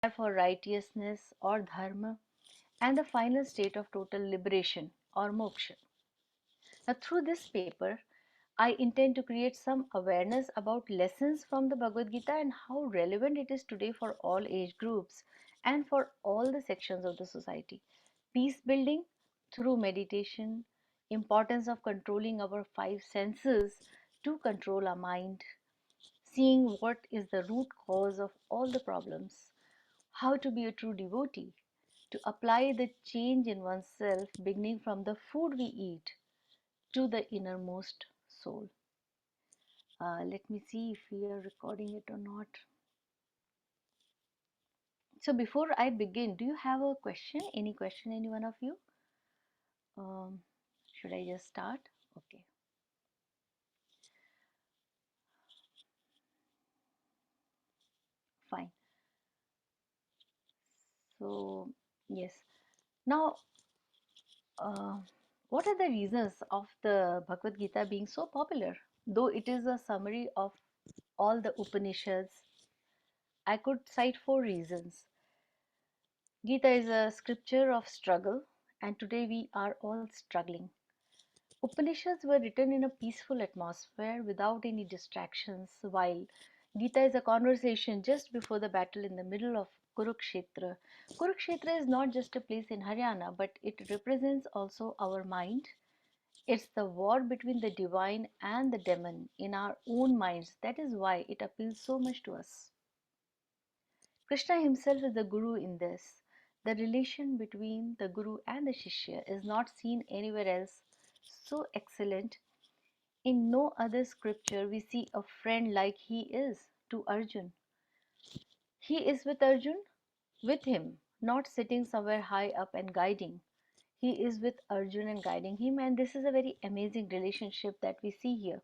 for righteousness or dharma, and the final state of total liberation or moksha. Now, through this paper, I intend to create some awareness about lessons from the Bhagavad Gita and how relevant it is today for all age groups and for all the sections of the society. Peace building through meditation, importance of controlling our five senses to control our mind, seeing what is the root cause of all the problems, how to be a true devotee, to apply the change in oneself beginning from the food we eat to the innermost soul. Let me see if we are recording it or not. So before I begin, do you have a question? Any question, any one of you? Um, should I just start? Okay, fine. So yes. Now, uh, what are the reasons of the Bhagavad Gita being so popular? Though it is a summary of all the Upanishads, I could cite four reasons. Gita is a scripture of struggle, and today we are all struggling. Upanishads were written in a peaceful atmosphere without any distractions, while Gita is a conversation just before the battle in the middle of Kurukshetra. Kurukshetra is not just a place in Haryana, but it represents also our mind. It's the war between the divine and the demon in our own minds. That is why it appeals so much to us. Krishna himself is the Guru in this. The relation between the Guru and the Shishya is not seen anywhere else so excellent. In no other scripture we see a friend like he is to Arjun. He is with Arjun, with him, not sitting somewhere high up and guiding. He is with Arjun and guiding him, and this is a very amazing relationship that we see here.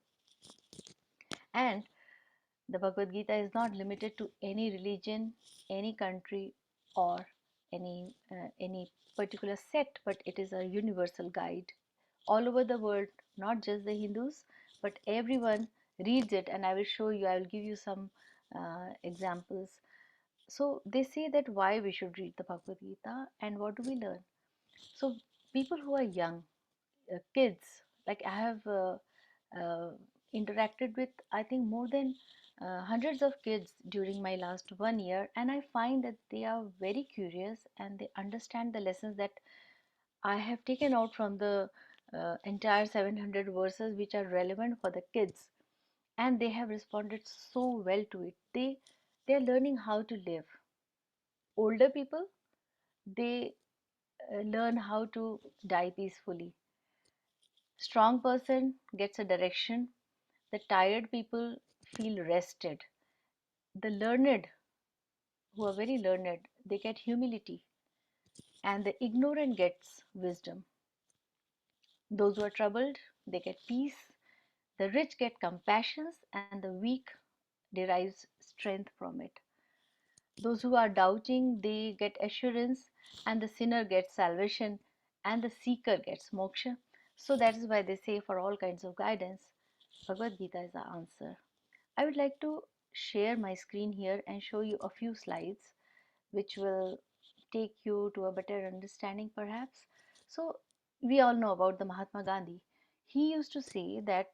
And the Bhagavad Gita is not limited to any religion, any country, or any particular sect, but it is a universal guide all over the world, not just the Hindus, but everyone reads it. And I will show you, I will give you some examples. So they say that why we should read the Bhagavad Gita and what do we learn. So people who are young, kids, like I have uh, interacted with, I think, more than hundreds of kids during my last 1 year, and I find that they are very curious and they understand the lessons that I have taken out from the entire 700 verses which are relevant for the kids, and they have responded so well to it. They are learning how to live. Older people, they learn how to die peacefully. Strong person gets a direction. The tired people feel rested. The learned, who are very learned, they get humility, and the ignorant gets wisdom. Those who are troubled, they get peace. The rich get compassion, and the weak derives strength from it. Those who are doubting, they get assurance, and the sinner gets salvation, and the seeker gets moksha. So that is why they say for all kinds of guidance, Bhagavad Gita is the answer. I would like to share my screen here and show you a few slides which will take you to a better understanding perhaps. So we all know about the Mahatma Gandhi. He used to say that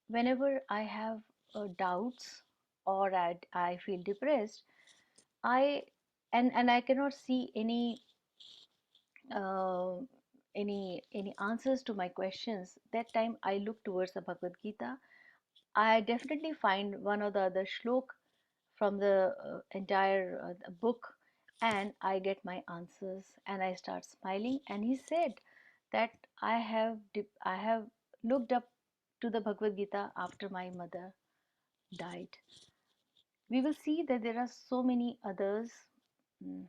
whenever I have doubts or I feel depressed, I and I cannot see uh, any answers to my questions. That time I look towards the Bhagavad Gita. I definitely find one or the other shlok from the entire book, and I get my answers and I start smiling. And he said that I have looked up to the Bhagavad Gita after my mother died. We will see that there are so many others. Mm,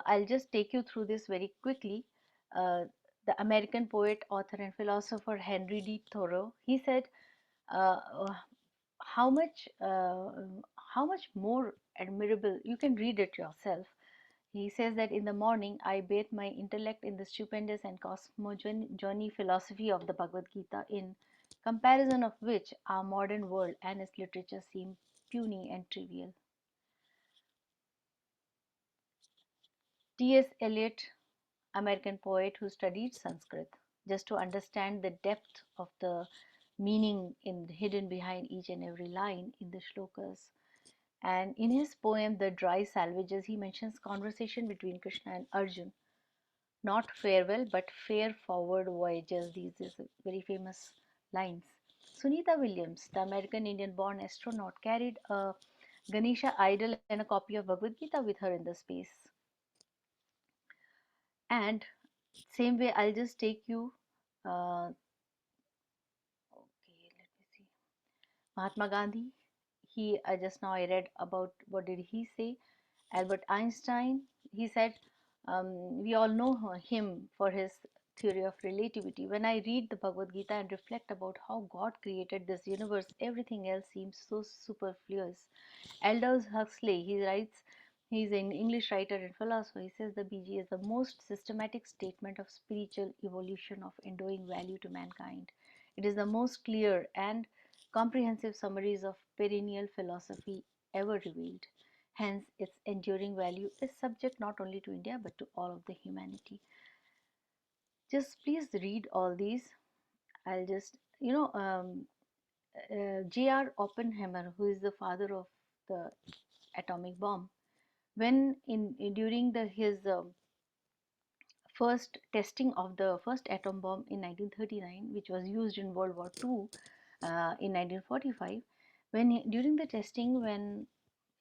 I'll just take you through this very quickly. Uh, the American poet, author, and philosopher Henry D. Thoreau, he said, uh, uh, "How how much more admirable." You can read it yourself. He says that in the morning I bathe my intellect in the stupendous and cosmogony philosophy of the Bhagavad Gita, in comparison of which our modern world and its literature seem puny and trivial. T.S. Eliot, American poet who studied Sanskrit just to understand the depth of the meaning hidden behind each and every line in the shlokas. And in his poem, The Dry Salvages, he mentions conversation between Krishna and Arjun. Not farewell, but fare forward voyages. These is very famous lines. Sunita Williams, the American Indian born astronaut, carried a Ganesha idol and a copy of Bhagavad Gita with her in the space. And same way, I'll just take you. Okay, let me see. Mahatma Gandhi. He just now I read about what did he say. Albert Einstein. He said, we all know him for his theory of relativity. When I read the Bhagavad Gita and reflect about how God created this universe, everything else seems so superfluous. Aldous Huxley, he writes, he's an English writer and philosopher. He says the BG is the most systematic statement of spiritual evolution of endowing value to mankind. It is the most clear and comprehensive summaries of perennial philosophy ever revealed. Hence, its enduring value is subject not only to India but to all of the humanity. Just please read all these. I'll just, J.R. Oppenheimer, who is the father of the atomic bomb, when during his first testing of the first atom bomb in 1939, which was used in World War II in 1945, during the testing, when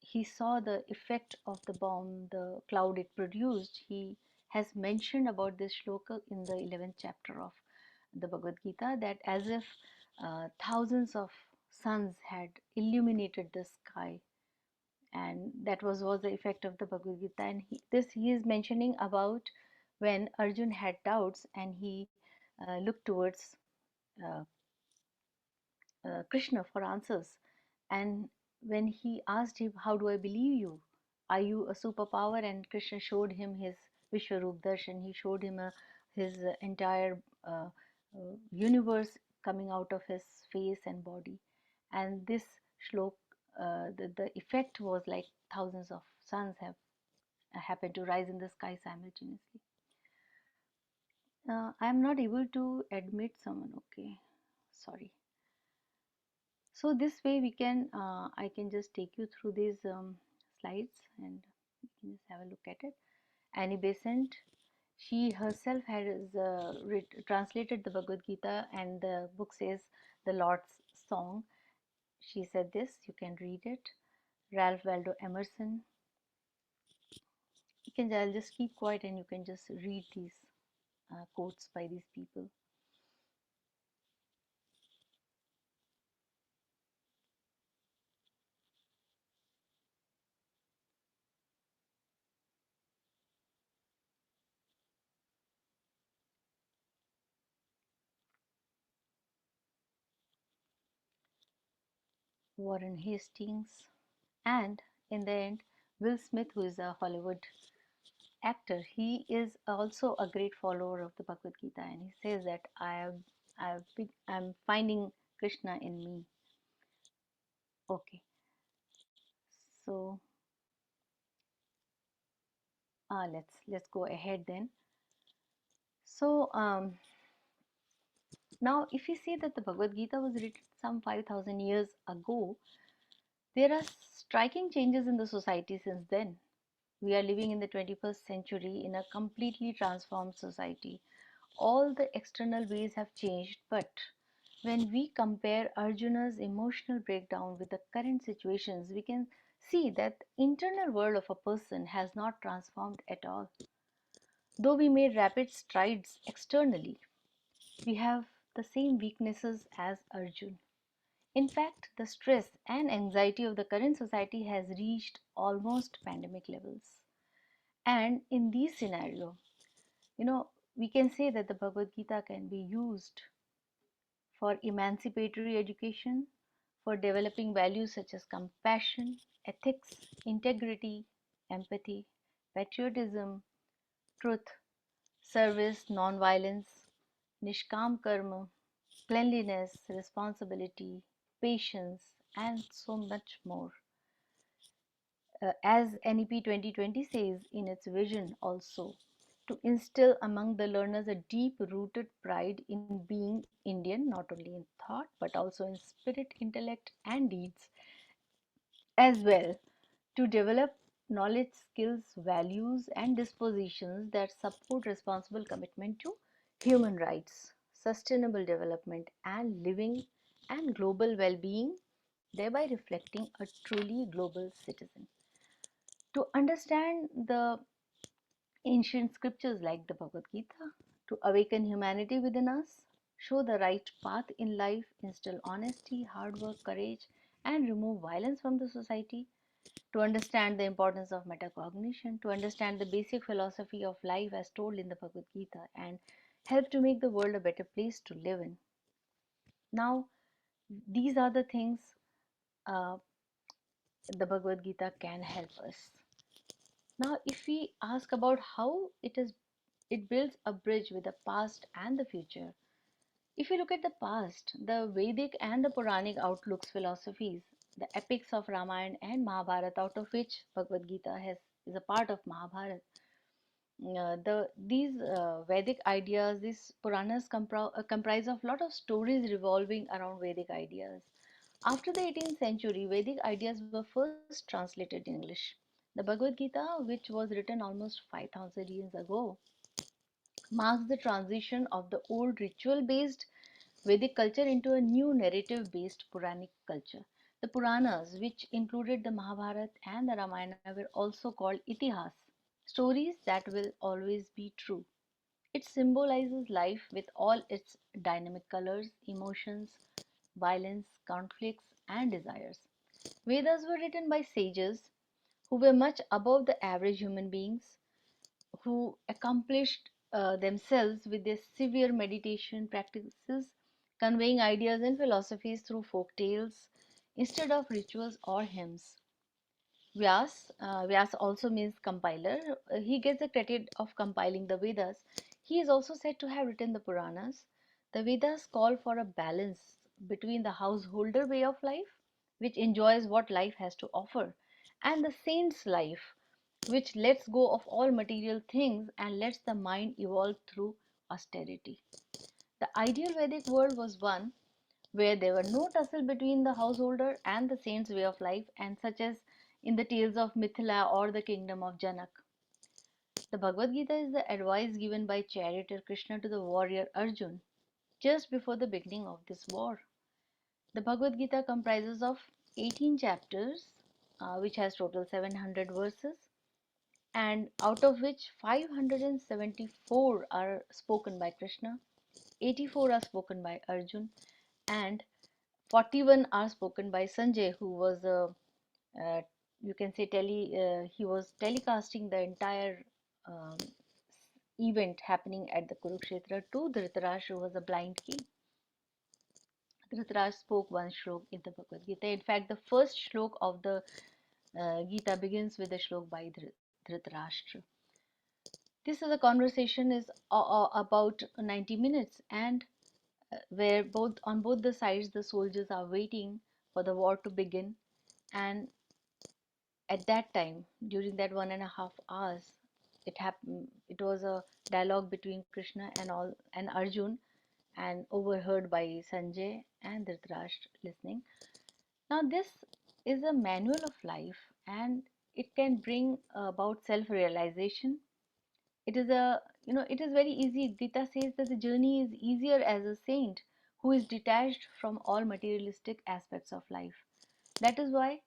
he saw the effect of the bomb, the cloud it produced, he has mentioned about this shloka in the 11th chapter of the Bhagavad Gita, that as if thousands of suns had illuminated the sky, and that was the effect of the Bhagavad Gita. And he is mentioning about when Arjun had doubts and he looked towards uh, Krishna for answers. And when he asked him, "How do I believe you? Are you a superpower?" And Krishna showed him his Vishwarup Darshan. He showed him his entire universe coming out of his face and body. And this shlok, the effect was like thousands of suns have happened to rise in the sky simultaneously. I am not able to admit someone. Okay, sorry. So this way we can, I can just take you through these slides and you can just have a look at it. Annie Besant, she herself has translated the Bhagavad Gita, and the book says the Lord's Song. She said this, you can read it. Ralph Waldo Emerson. I'll just keep quiet and you can just read these quotes by these people. Warren Hastings, and in the end, Will Smith, who is a Hollywood actor, he is also a great follower of the Bhagavad Gita, and he says that I'm finding Krishna in me. Okay, so let's go ahead then. So now, if you see that the Bhagavad Gita was written some 5,000 years ago, there are striking changes in the society since then. We are living in the 21st century in a completely transformed society. All the external ways have changed, but when we compare Arjuna's emotional breakdown with the current situations, we can see that the internal world of a person has not transformed at all. Though we made rapid strides externally, we have the same weaknesses as Arjun. In fact, the stress and anxiety of the current society has reached almost pandemic levels. And in this scenario, we can say that the Bhagavad Gita can be used for emancipatory education, for developing values such as compassion, ethics, integrity, empathy, patriotism, truth, service, non-violence, nishkam karma, cleanliness, responsibility, patience, and so much more. as NEP 2020 says in its vision also, to instill among the learners a deep rooted pride in being Indian, not only in thought but also in spirit, intellect, and deeds as well, to develop knowledge, skills, values, and dispositions that support responsible commitment to human rights, sustainable development, and living and global well being, thereby reflecting a truly global citizen. To understand the ancient scriptures like the Bhagavad Gita, to awaken humanity within us, show the right path in life, instill honesty, hard work, courage, and remove violence from the society, to understand the importance of metacognition, to understand the basic philosophy of life as told in the Bhagavad Gita, and help to make the world a better place to live in. Now, these are the things uh, the Bhagavad Gita can help us. Now, if we ask about how it builds a bridge with the past and the future. If you look at the past, the Vedic and the Puranic outlooks philosophies, the epics of Ramayana and Mahabharata, out of which Bhagavad Gita is a part of Mahabharata. These Vedic ideas, these Puranas comprise of lot of stories revolving around Vedic ideas. After the 18th century, Vedic ideas were first translated in English. The Bhagavad Gita, which was written almost 5,000 years ago, marks the transition of the old ritual based Vedic culture into a new narrative based Puranic culture. The Puranas, which included the Mahabharata and the Ramayana, were also called Itihas, stories that will always be true. It symbolizes life with all its dynamic colors, emotions, violence, conflicts, and desires. Vedas were written by sages who were much above the average human beings, who accomplished themselves with their severe meditation practices, conveying ideas and philosophies through folk tales instead of rituals or hymns. Vyas also means compiler. He gets the credit of compiling the Vedas. He is also said to have written the Puranas. The Vedas call for a balance between the householder way of life, which enjoys what life has to offer, and the saint's life, which lets go of all material things and lets the mind evolve through austerity. The ideal Vedic world was one where there were no tussle between the householder and the saint's way of life, and such as in the tales of Mithila or the kingdom of Janak. The Bhagavad Gita is the advice given by charioteer Krishna to the warrior Arjun just before the beginning of this war. The Bhagavad Gita comprises of 18 chapters, which has total 700 verses, and out of which 574 are spoken by Krishna, 84 are spoken by Arjun, and 41 are spoken by Sanjay, who was a uh, you can say he was telecasting the entire um, event happening at the Kurukshetra to Dhritarashtra, who was a blind king. Dhritarashtra spoke one shlok in the Bhagavad Gita. In fact, the first shlok of the Gita begins with a shlok by Dhritarashtra. This is a conversation is about 90 minutes, and where both the sides the soldiers are waiting for the war to begin, and at that time, during that 1.5 hours, it happened. It was a dialogue between Krishna and Arjun, and overheard by Sanjay and Dhritarashtra listening. Now, this is a manual of life, and it can bring about self-realization. It is it is very easy. Gita says that the journey is easier as a saint who is detached from all materialistic aspects of life. That is why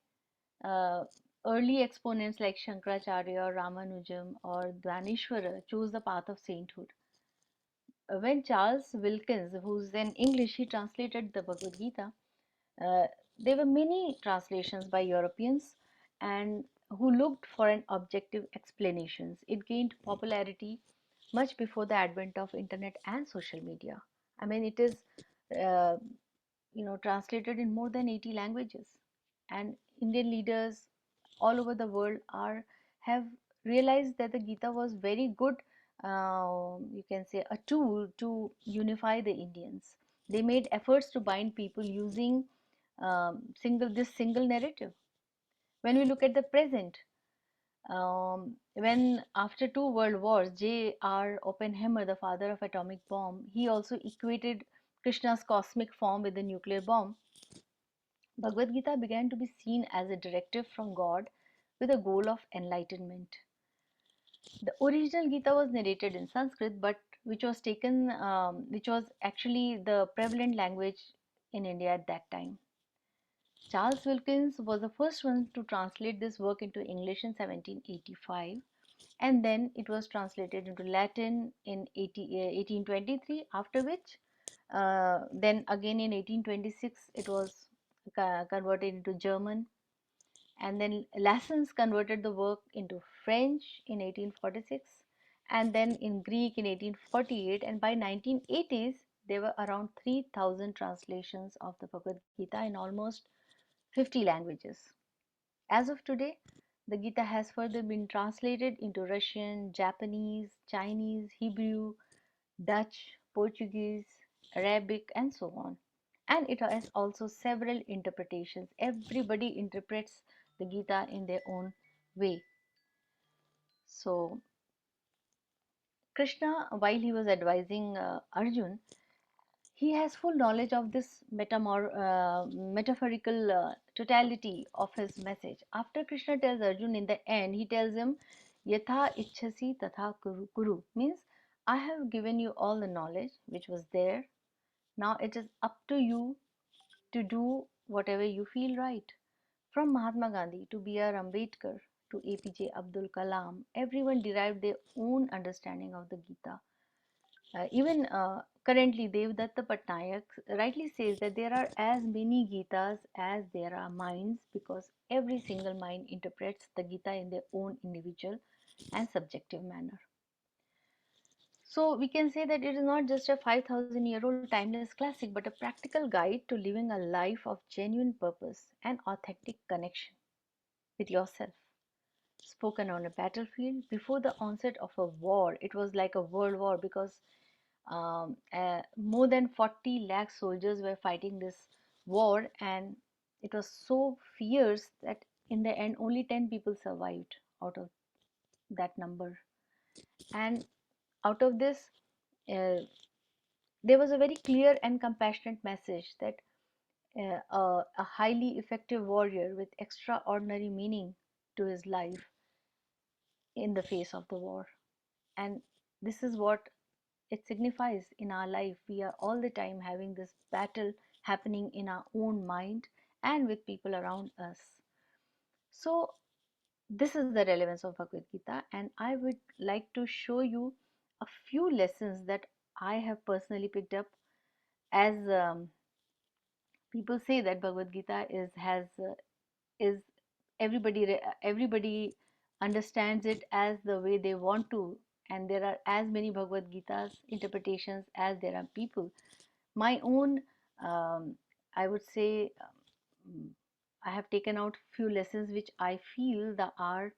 uh, early exponents like Shankaracharya or Ramanujam or Dvaneshwara chose the path of sainthood. When Charles Wilkins, who's in English, he translated the Bhagavad Gita, uh, there were many translations by Europeans and who looked for an objective explanations. It gained popularity much before the advent of internet and social media. I mean, it is uh, translated in more than 80 languages, and Indian leaders all over the world are have realized that the Gita was very good, you can say, a tool to unify the Indians. They made efforts to bind people using single narrative. When we look at the present, when after two world wars, J.R. Oppenheimer, the father of atomic bomb, he also equated Krishna's cosmic form with the nuclear bomb. Bhagavad Gita began to be seen as a directive from God with a goal of enlightenment. The original Gita was narrated in Sanskrit, but which was actually the prevalent language in India at that time. Charles Wilkins was the first one to translate this work into English in 1785, and then it was translated into Latin in 1823, after which then again in 1826 it was converted into German, and then Lassens converted the work into French in 1846, and then in Greek in 1848, and by 1980s there were around 3,000 translations of the Bhagavad Gita in almost 50 languages. As of today, the Gita has further been translated into Russian, Japanese, Chinese, Hebrew, Dutch, Portuguese, Arabic, and so on. And it has also several interpretations. Everybody interprets the Gita in their own way. So, Krishna, while he was advising Arjun, he has full knowledge of this metaphorical totality of his message. After Krishna tells Arjun in the end, he tells him, Yatha ichhasi tatha kuru, means I have given you all the knowledge which was there. Now it is up to you to do whatever you feel right. From Mahatma Gandhi to B.R. Ambedkar to APJ Abdul Kalam, everyone derived their own understanding of the Gita. Even currently, Devdatta Patnaik rightly says that there are as many Gitas as there are minds, because every single mind interprets the Gita in their own individual and subjective manner. So we can say that it is not just a 5,000-year-old timeless classic, but a practical guide to living a life of genuine purpose and authentic connection with yourself. Spoken on a battlefield before the onset of a war. It was like a world war, because more than 40 lakh soldiers were fighting this war, and it was so fierce that in the end only 10 people survived out of that number. And out of this, uh, there was a very clear and compassionate message that a highly effective warrior with extraordinary meaning to his life in the face of the war. And this is what it signifies in our life. We are all the time having this battle happening in our own mind and with people around us. So this is the relevance of Bhagavad Gita, and I would like to show you a few lessons that I have personally picked up. As people say that Bhagavad Gita is everybody understands it as the way they want to, and there are as many Bhagavad Gita's interpretations as there are people. My own, I would say, I have taken out few lessons which I feel that are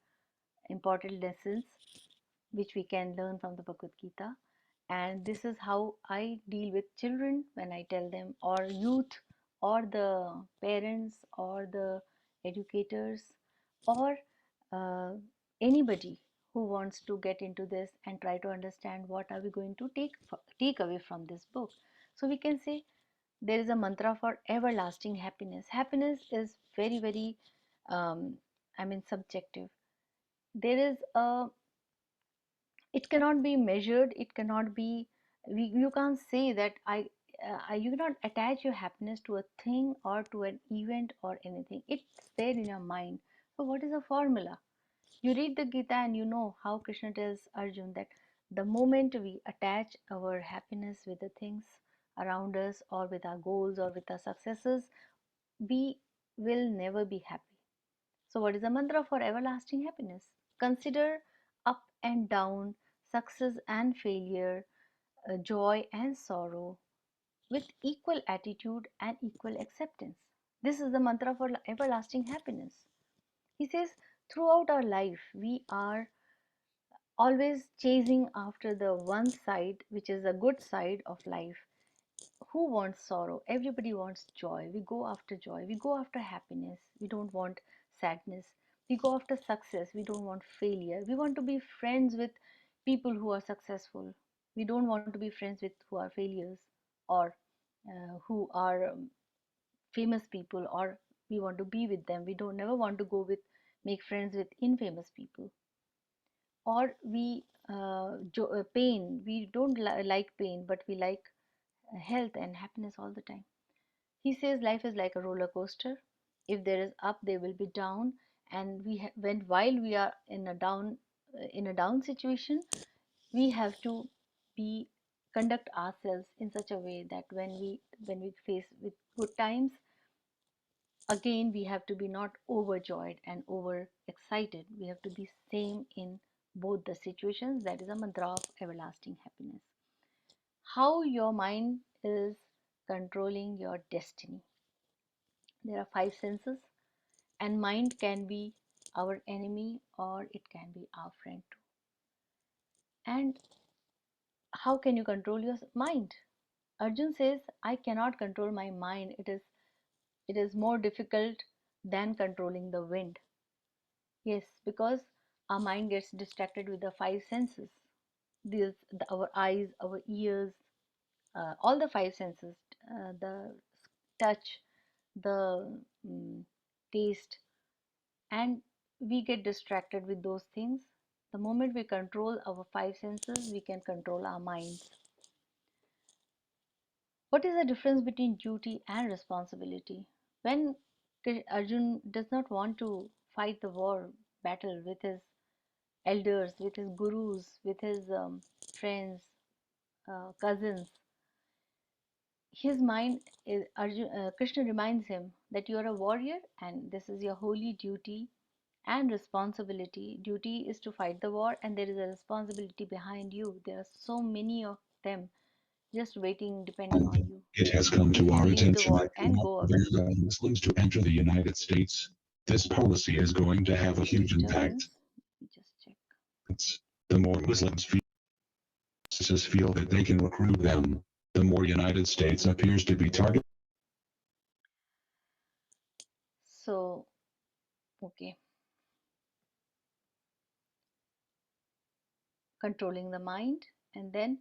important lessons which we can learn from the Bhagavad Gita. And this is how I deal with children when I tell them, or youth, or the parents, or the educators, or uh, anybody who wants to get into this and try to understand what are we going to take away from this book. So we can say there is a mantra for everlasting happiness. Happiness is very, very, subjective. There is a, it cannot be measured, it cannot be, you can't say that you cannot attach your happiness to a thing or to an event or anything. It's there in your mind. So what is the formula? You read the Gita and you know how Krishna tells Arjun that the moment we attach our happiness with the things around us, or with our goals, or with our successes, we will never be happy. So, what is the mantra for everlasting happiness? Consider up and down, success and failure, joy and sorrow with equal attitude and equal acceptance. This is the mantra for everlasting happiness. He says, throughout our life, we are always chasing after the one side, which is the good side of life. Who wants sorrow? Everybody wants joy. We go after joy, we go after happiness, we don't want sadness. We go after success. We don't want failure. We want to be friends with people who are successful. We don't want to be friends with who are failures, or who are famous people, or we want to be with them. We don't never want to go with make friends with infamous people. Or we pain. We don't like pain, but we like health and happiness all the time. He says life is like a roller coaster. If there is up, there will be down, and when while we are in a down situation, we have to be conduct ourselves in such a way that when we face with good times, again we have to be not overjoyed and over excited. We have to be same in both the situations. That is a mantra of everlasting happiness. How your mind is controlling your destiny. There are five senses, and mind can be our enemy or it can be our friend too. And how can you control your mind? Arjun says, I cannot control my mind. It is more difficult than controlling the wind. Yes, because our mind gets distracted with the five senses. Our eyes, our ears, all the five senses, the touch, the taste, and we get distracted with those things. The moment we control our five senses, we can control our minds. What is the difference between duty and responsibility? When Arjun does not want to fight the war battle with his elders, with his gurus, with his friends, cousins, his mind is Krishna reminds him that you are a warrior and this is your holy duty and responsibility. Duty is to fight the war, and there is a responsibility behind you. There are so many of them just waiting, depending on you It has come to to our leave the attention war that do and not go away. allow Muslims to enter the United States. This policy is going to have a Some huge disturbance. impact. Let me just check. The more Muslims feel that they can recruit them, the more United States appears to be targeted. So, okay, controlling the mind, and then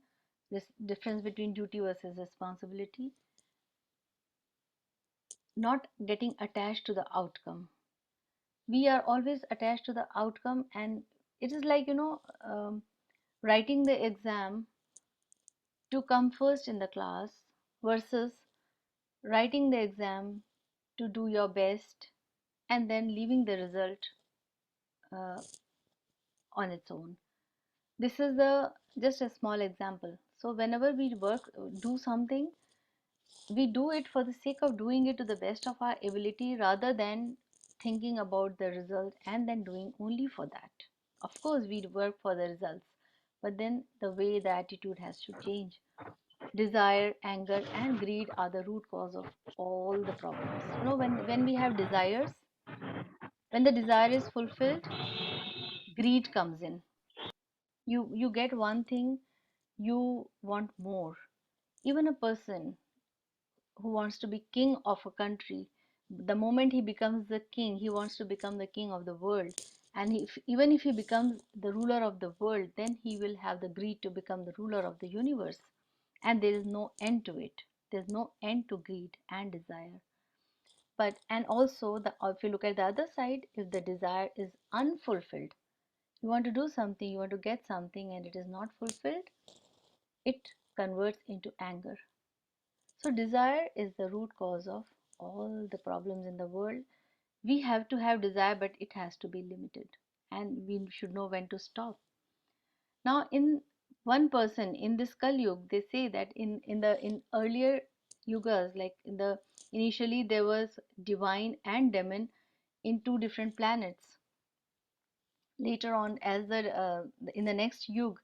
this difference between duty versus responsibility, not getting attached to the outcome. We are always attached to the outcome, and it is like, writing the exam to come first in the class versus writing the exam to do your best and then leaving the result uh, on its own. This is the just a small example. So whenever we do something, we do it for the sake of doing it to the best of our ability rather than thinking about the result and then doing only for that. Of course, we work for the results, but then the way the attitude has to change. Desire, anger, and greed are the root cause of all the problems. When we have desires, when the desire is fulfilled, greed comes in. You get one thing, you want more. Even a person who wants to be king of a country, the moment he becomes the king, he wants to become the king of the world. And even if he becomes the ruler of the world, then he will have the greed to become the ruler of the universe. And there is no end to it. There's no end to greed and desire. But and also if you look at the other side, if the desire is unfulfilled, you want to do something, you want to get something, and it is not fulfilled, it converts into anger. So, desire is the root cause of all the problems in the world. We have to have desire, but it has to be limited, and we should know when to stop. Now, in one person in this Kali Yuga, they say that in earlier yugas, like initially there was divine and demon in two different planets. Later on, as in the next yuga,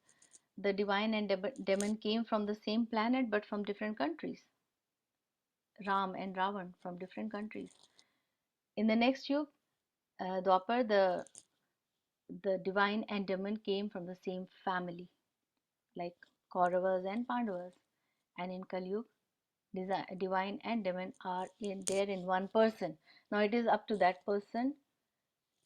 the divine and demon came from the same planet but from different countries. Ram and Ravan from different countries. In the next yuga, Dwapar, the divine and demon came from the same family, like Kauravas and Pandavas. And in Kali Yuga, divine and demon are there in one person. Now it is up to that person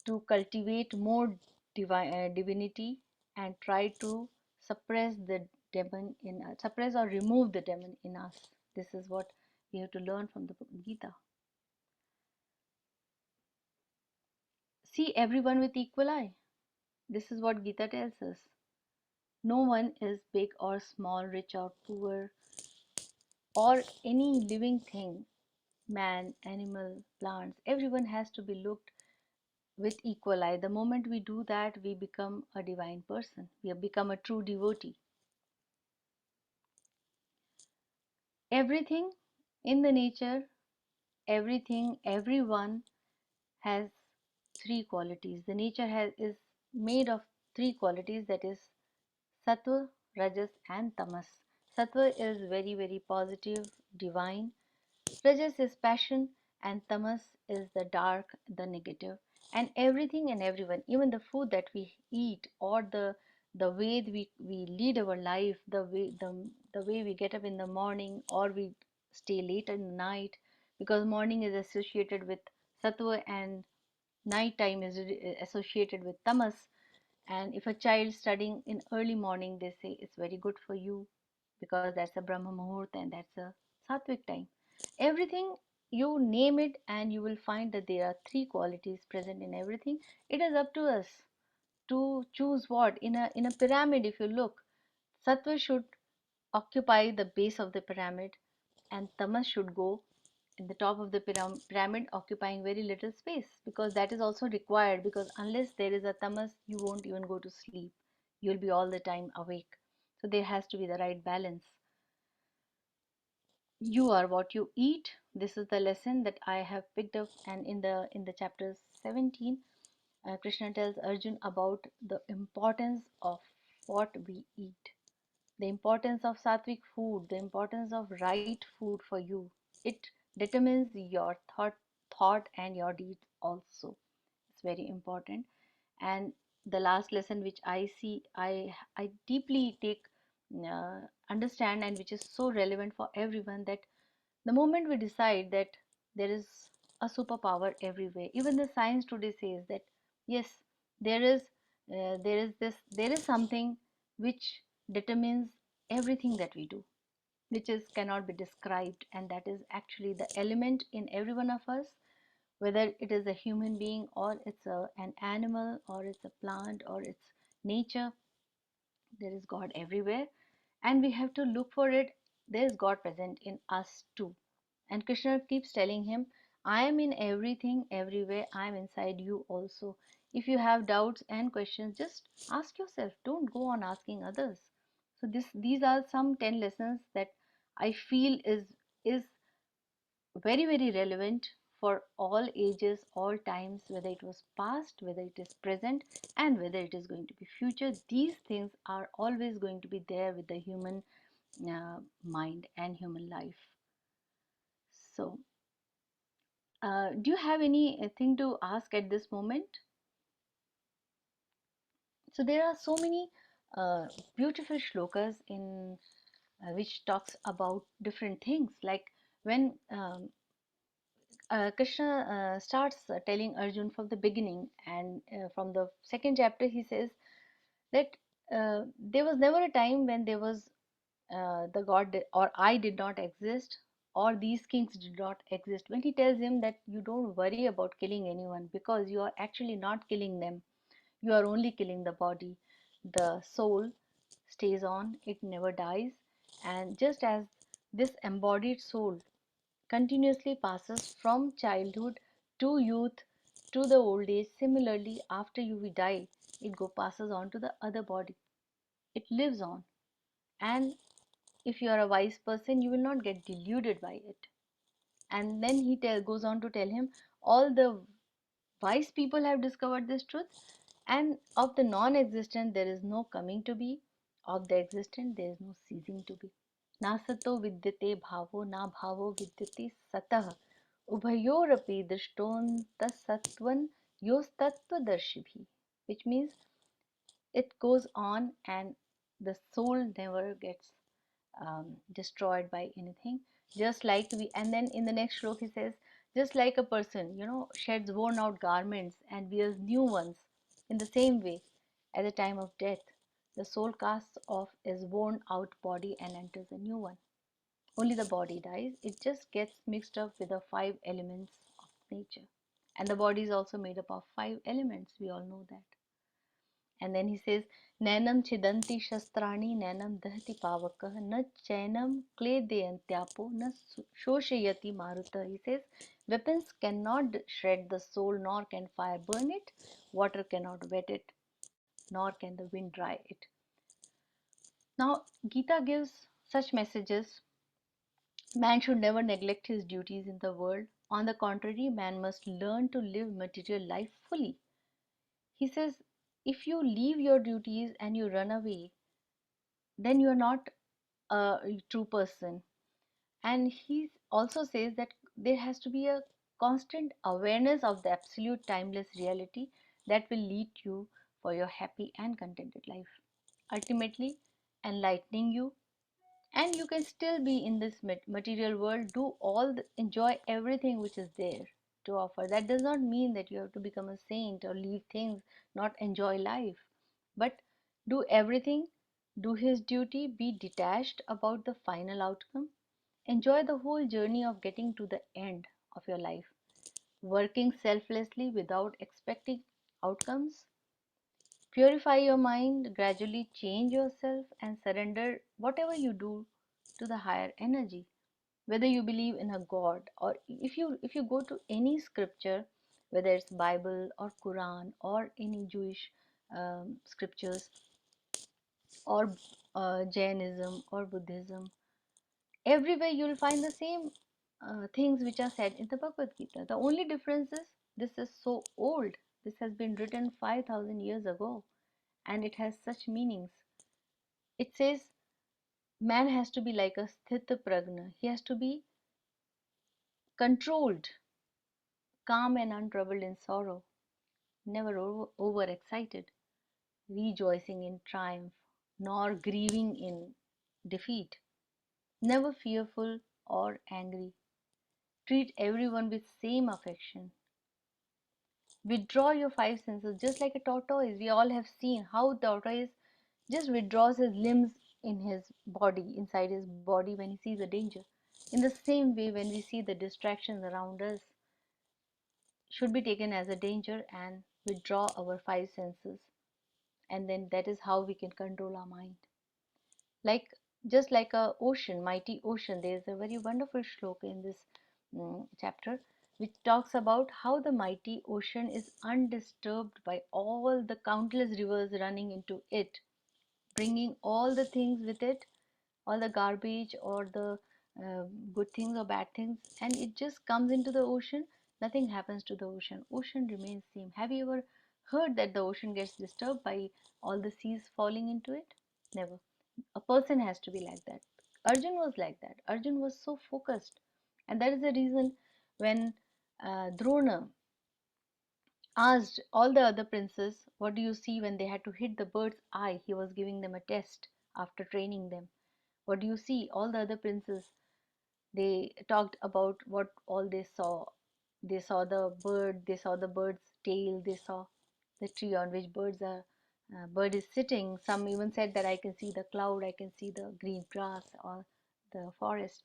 to cultivate more divinity and try to suppress the demon in us, suppress or remove the demon in us. This is what we have to learn from the Gita. See everyone with equal eye. This is what Gita tells us. No one is big or small, rich or poor, or any living thing, man, animal, plants. Everyone has to be looked with equal eye. The moment we do that, we become a divine person. We have become a true devotee. Everything in the nature, everything, everyone has three qualities. The nature is made of three qualities, that is sattva, rajas, and tamas. Sattva is very, very positive, divine. Rajas is passion, and tamas is the dark, the negative. And everything and everyone, even the food that we eat, or the way we lead our life, the way we get up in the morning or we stay late in the night, because morning is associated with sattva and night time is associated with tamas. And if a child studying in early morning, they say it's very good for you because that's a Brahma Muhurt and that's a Sattvic time. Everything, you name it, and you will find that there are three qualities present in everything. It is up to us to choose what. In a pyramid, if you look, Sattva should occupy the base of the pyramid, and Tamas should go in the top of the pyramid, occupying very little space, because that is also required, because unless there is a tamas, you won't even go to sleep. You'll be all the time awake. So there has to be the right balance. You are what you eat. This is the lesson that I have picked up. And in the chapter 17, Krishna tells Arjun about the importance of what we eat, the importance of sattvic food, the importance of right food for you. It determines your thought and your deeds also. It's very important. And the last lesson which I see, I deeply take understand, and which is so relevant for everyone, that the moment we decide that there is a superpower everywhere, even the science today says that yes, there is there is something which determines everything that we do, which is cannot be described, and that is actually the element in every one of us, whether it is a human being or it's an animal or it's a plant or it's nature. There is God everywhere, and we have to look for it. There is God present in us too. And Krishna keeps telling him, I am in everything, everywhere. I am inside you also. If you have doubts and questions, just ask yourself. Don't go on asking others. So these are some 10 lessons that I feel is very, very relevant for all ages, all times, whether it was past, whether it is present, and whether it is going to be future. These things are always going to be there with the human mind and human life. So, do you have anything to ask at this moment? So there are so many beautiful shlokas in which talks about different things. Like when Krishna starts telling Arjun from the beginning, and from the second chapter, he says that there was never a time when there was the or I did not exist, or these kings did not exist. When he tells him that you don't worry about killing anyone, because you are actually not killing them, you are only killing the body. The soul stays on, it never dies. And just as this embodied soul continuously passes from childhood to youth to the old age, similarly, after you die, it passes on to the other body. It lives on. And if you are a wise person, you will not get deluded by it. And then he goes on to tell him, all the wise people have discovered this truth, and of the non-existent there is no coming to be, of the existent there is no ceasing to be. Na sato vidyate bhavo, na bhavo vidyate satah, ubhayorapi drishtontasatvan yostattvadarshibhi, which means it goes on, and the soul never gets destroyed by anything. Just like we, and then in the next shlok he says, Just like a person, sheds worn out garments and wears new ones, in the same way, at the time of death, the soul casts off its worn out body and enters a new one. Only the body dies, it just gets mixed up with the five elements of nature. And the body is also made up of five elements, we all know that. And then he says, Nainam chidanti shastrani nainam dahati pavakah na chainam kledeyantyapo na shoshayati maruta. He says, weapons cannot shred the soul, nor can fire burn it, water cannot wet it, nor can the wind dry it. Now, Gita gives such messages. Man should never neglect his duties in the world. On the contrary, man must learn to live material life fully. He says, if you leave your duties and you run away, then you are not a true person. And he also says that there has to be a constant awareness of the absolute timeless reality that will lead you for your happy and contented life, ultimately enlightening you. And you can still be in this material world, do enjoy everything which is there to offer. That does not mean that you have to become a saint or leave things, not enjoy life, but do everything, do his duty, be detached about the final outcome, enjoy the whole journey of getting to the end of your life, working selflessly without expecting outcomes. Purify your mind, gradually change yourself, and surrender whatever you do to the higher energy. Whether you believe in a God, or if you go to any scripture, whether it's Bible or Quran or any Jewish scriptures, or Jainism or Buddhism, everywhere you'll find the same things which are said in the Bhagavad Gita. The only difference is this is so old. This has been written 5,000 years ago, and it has such meanings. It says man has to be like a sthita pragna. He has to be controlled, calm and untroubled in sorrow, never overexcited, rejoicing in triumph, nor grieving in defeat, never fearful or angry. Treat everyone with same affection. Withdraw your five senses just like a tortoise. We all have seen how tortoise just withdraws his limbs in his body, inside his body when he sees a danger. In the same way, when we see the distractions around us, should be taken as a danger and withdraw our five senses, and then that is how we can control our mind. Like just like a ocean, mighty ocean, there is a very wonderful shloka in this chapter which talks about how the mighty ocean is undisturbed by all the countless rivers running into it, bringing all the things with it, all the garbage or the uh, good things or bad things, and it just comes into the ocean. Nothing happens to the ocean. Ocean remains same. Have you ever heard that the ocean gets disturbed by all the seas falling into it? Never. A person has to be like that. Arjun was like that. Arjun was so focused, and that is the reason when Drona asked all the other princes, what do you see when they had to hit the bird's eye? He was giving them a test after training them. What do you see? All the other princes, they talked about what all they saw. They saw the bird, they saw the bird's tail, they saw the tree on which bird is sitting. Some even said that I can see the cloud, I can see the green grass or the forest.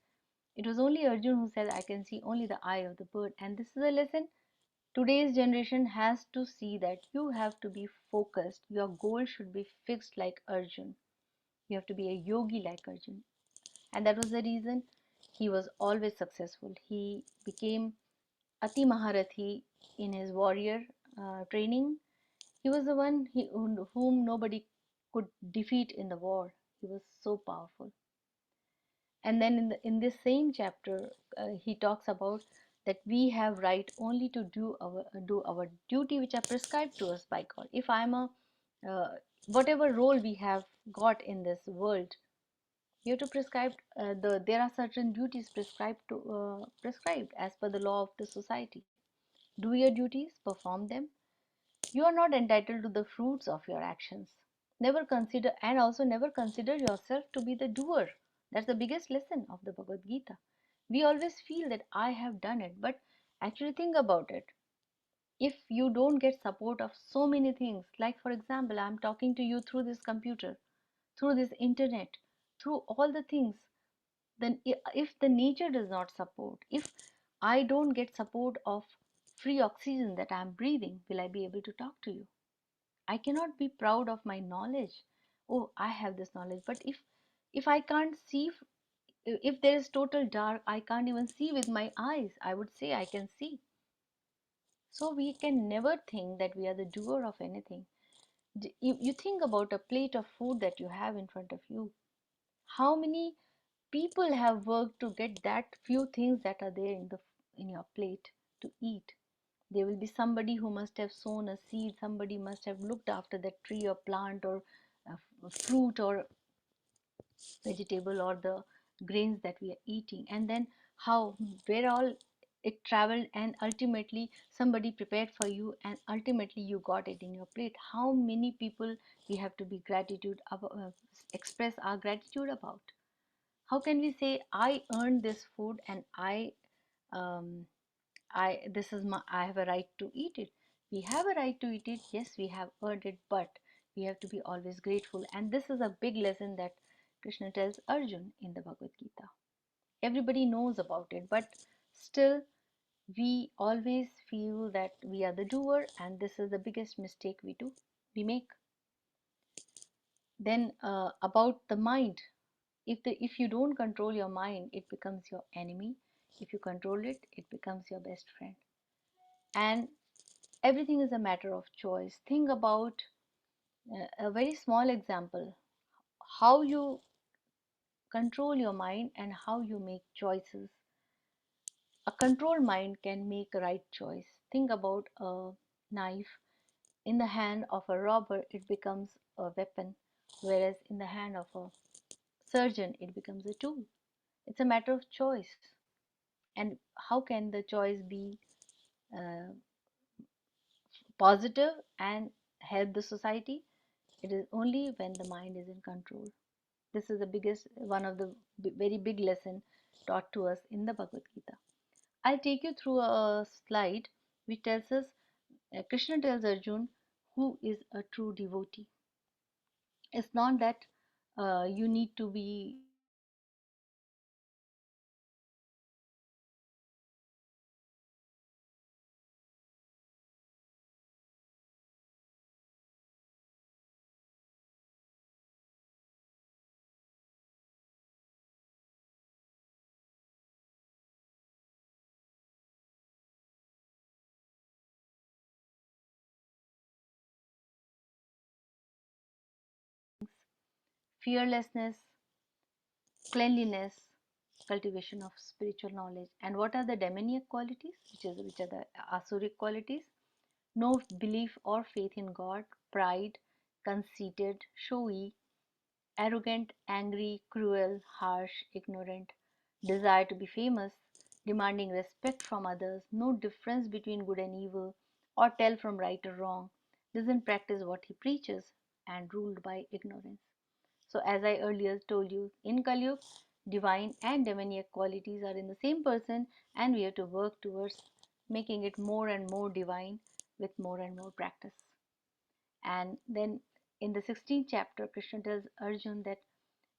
It was only Arjun who said I can see only the eye of the bird. And this is a lesson today's generation has to see, that you have to be focused. Your goal should be fixed like Arjun. You have to be a yogi like Arjun. And that was the reason he was always successful. He became Ati Maharathi in his warrior training. He was the one whom nobody could defeat in the war. He was so powerful. And then in this same chapter, he talks about that we have right only to do our duty which are prescribed to us by God. If I'm a whatever role we have got in this world, you have to prescribe there are certain duties prescribed as per the law of the society. Do your duties, perform them. You are not entitled to the fruits of your actions. Never consider, and also never consider yourself to be the doer. That's the biggest lesson of the Bhagavad Gita. We always feel that I have done it, but Actually, think about it. If you don't get support of so many things, like for example, I'm talking to you through this computer, through this internet, through all the things, then if the nature does not support, if I don't get support of free oxygen that I'm breathing, will I be able to talk to you? I cannot be proud of my knowledge. Oh, I have this knowledge. But if I can't see, if there is total dark, I can't even see with my eyes. I would say I can see. So we can never think that we are the doer of anything. You think about a plate of food that you have in front of you. How many people have worked to get that few things that are there in your plate to eat? There will be somebody who must have sown a seed, somebody must have looked after that tree or plant or fruit or vegetable or the grains that we are eating, and then how, where all it traveled, and ultimately somebody prepared for you, and ultimately you got it in your plate. How many people we have to be gratitude about, express our gratitude about? How can we say I earned this food and um, I this is my, I have a right to eat it? We have a right to eat it. Yes, we have earned it, but we have to be always grateful. And this is a big lesson that Krishna tells Arjun in the Bhagavad Gita. Everybody knows about it, but still we always feel that we are the doer, and this is the biggest mistake we make. Then about the mind, if you don't control your mind, it becomes your enemy. If you control it, it becomes your best friend. And everything is a matter of choice. Think about a very small example, how you control your mind and how you make choices. A controlled mind can make a right choice. Think about a knife in the hand of a robber, it becomes a weapon, whereas in the hand of a surgeon, it becomes a tool. It's a matter of choice. And how can the choice be uh, positive and help the society? It is only when the mind is in control. This is the biggest, one of the very big lesson taught to us in the Bhagavad Gita. I'll take you through a slide which tells us, Krishna tells Arjun who is a true devotee. It's not that you need to be fearlessness, cleanliness, cultivation of spiritual knowledge. And what are the demoniac qualities, which are the asuric qualities? No belief or faith in God, pride, conceited, showy, arrogant, angry, cruel, harsh, ignorant, desire to be famous, demanding respect from others, no difference between good and evil, or tell from right or wrong, doesn't practice what he preaches, and ruled by ignorance. So, as I earlier told you, in Kali Yuga, divine and demoniac qualities are in the same person, and we have to work towards making it more and more divine with more and more practice. And then in the 16th chapter, Krishna tells Arjun that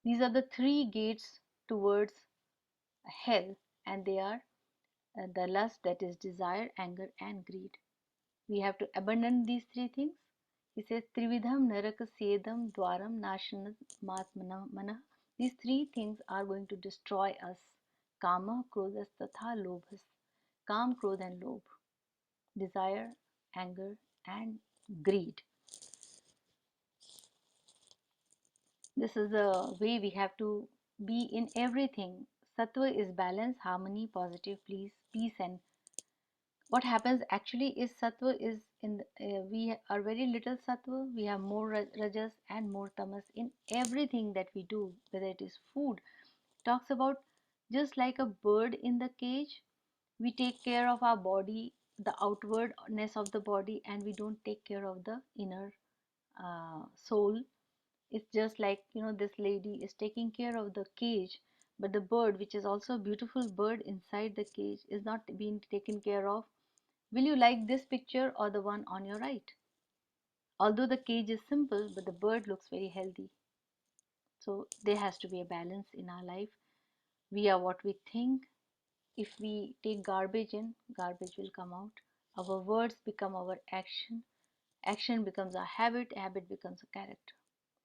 these are the three gates towards hell, and they are the lust, that is desire, anger, and greed. We have to abandon these three things. He says, Trividham Naraka Sedam Dwaram Nashanat Matmana. These three things are going to destroy us. Kama, Krodhas, Tatha, Lobhas. Kam, Krodh, and Lobh. Desire, anger, and greed. This is the way we have to be in everything. Sattva is balance, harmony, positive peace, and what happens actually is sattva is in we are very little sattva. We have more rajas and more tamas in everything that we do, whether it is food. Talks about just like a bird in the cage, we take care of our body, the outwardness of the body, and we don't take care of the inner soul. It's just like, this lady is taking care of the cage, but the bird, which is also a beautiful bird inside the cage, is not being taken care of. Will you like this picture or the one on your right? Although the cage is simple, but the bird looks very healthy. So there has to be a balance in our life. We are what we think. If we take garbage in, garbage will come out. Our words become our action. Action becomes a habit becomes a character.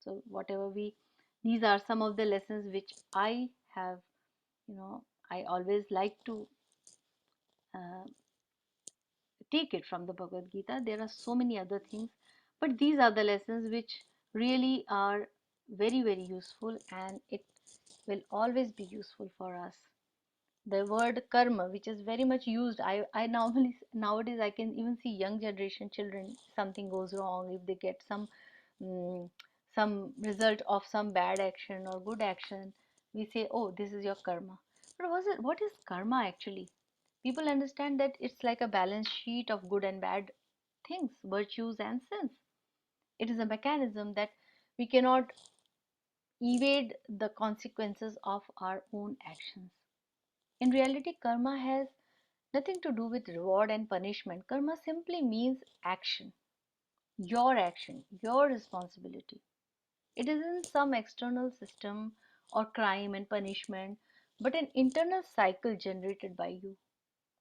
So whatever we, these are some of the lessons which I have, you know, I always like to uh, take it from the Bhagavad Gita. There are so many other things, but these are the lessons which really are very, very useful, and it will always be useful for us. The word karma, which is very much used, I normally nowadays I can even see young generation children, something goes wrong, if they get mm, some result of some bad action or good action, we say, oh, this is your karma. But what is karma actually? People understand that it's like a balance sheet of good and bad things, virtues and sins. It is a mechanism that we cannot evade the consequences of our own actions. In reality, karma has nothing to do with reward and punishment. Karma simply means action, your responsibility. It isn't some external system or crime and punishment, but an internal cycle generated by you.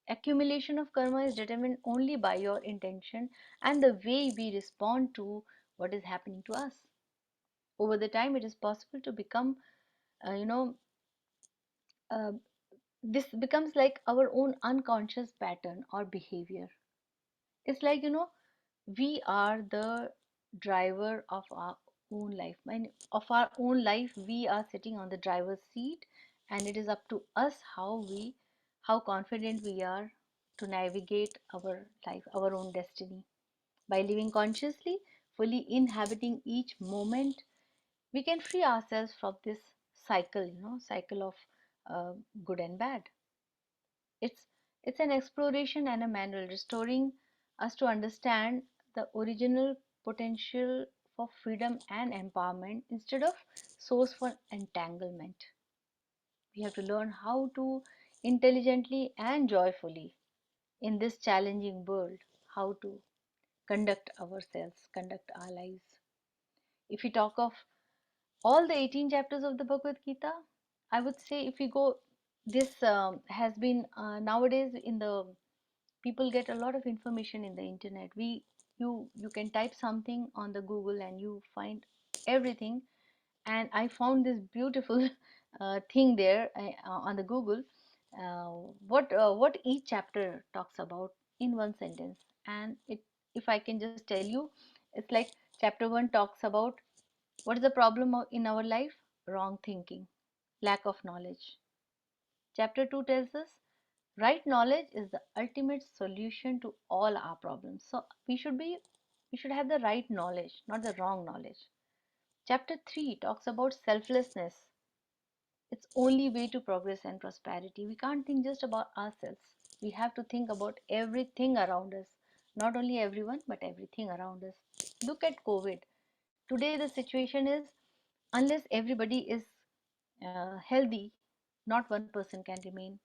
Accumulation of karma is determined only by your intention and the way we respond to what is happening to us. Over the time, it is possible to become, uh, you know, uh, this becomes like our own unconscious pattern or behavior. It's like, we are the driver of our own life. Of our own life, we are sitting on the driver's seat, and it is up to us how confident we are to navigate our life, our own destiny. By living consciously, fully inhabiting each moment, we can free ourselves from this cycle, cycle of uh, good and bad. It's an exploration and a manual restoring us to understand the original potential for freedom and empowerment instead of source for entanglement. We have to learn how to intelligently and joyfully in this challenging world, how to conduct ourselves, conduct our lives. If we talk of all the 18 chapters of the Bhagavad Gita, I would say if we go, this has been nowadays in the people get a lot of information in the internet. You can type something on the Google and you find everything. And I found this beautiful thing there on the Google, uh, what each chapter talks about in one sentence. And it, if I can just tell you, it's like chapter 1 talks about what is the problem in our life: wrong thinking, lack of knowledge. Chapter 2 tells us right knowledge is the ultimate solution to all our problems. So we should have the right knowledge, not the wrong knowledge. Chapter 3 talks about selflessness. It's only way to progress and prosperity. We can't think just about ourselves. We have to think about everything around us. Not only everyone, but everything around us. Look at COVID. Today the situation is, unless everybody is healthy, not one person can remain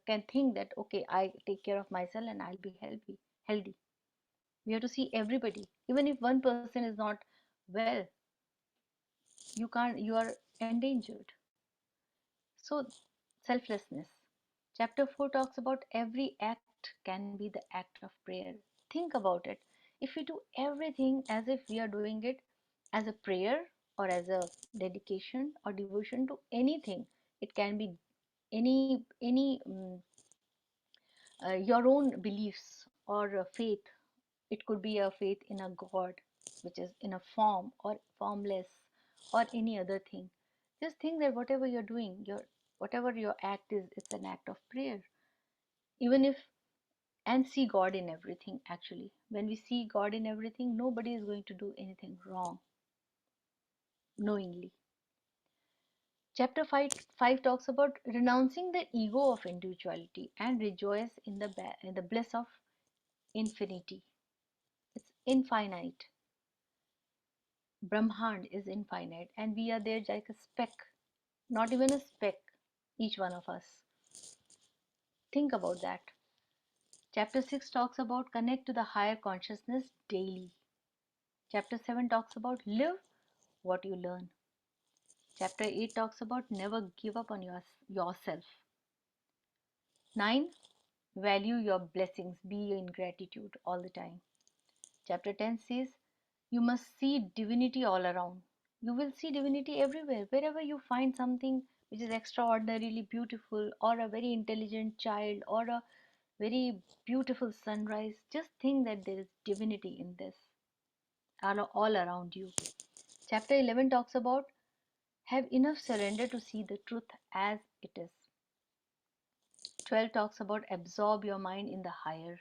can think that okay, I take care of myself and I'll be healthy. We have to see everybody. Even if one person is not well, you are endangered. So selflessness. Chapter 4 talks about every act can be the act of prayer. Think about it. If we do everything as if we are doing it as a prayer or as a dedication or devotion to anything, it can be any your own beliefs or faith. It could be a faith in a god, which is in a form or formless, or any other thing. Just think that whatever you're doing, whatever your act is, it's an act of prayer. Even if, and see God in everything. Actually, when we see God in everything, nobody is going to do anything wrong knowingly. Chapter 5 talks about renouncing the ego of individuality and rejoice in the bliss of infinity. It's infinite. Brahmand is infinite, and we are there like a speck, not even a speck. each one of us. Think about that. Chapter 6 talks about connect to the higher consciousness daily. Chapter 7 talks about live what you learn. Chapter 8 talks about never give up on yourself. 9. Value your blessings, be in gratitude all the time. Chapter 10 says you must see divinity all around. You will see divinity everywhere. Wherever you find something which is extraordinarily beautiful, or a very intelligent child, or a very beautiful sunrise, just think that there is divinity in this all around you. Chapter 11 talks about have enough surrender to see the truth as it is. 12 talks about absorb your mind in the higher.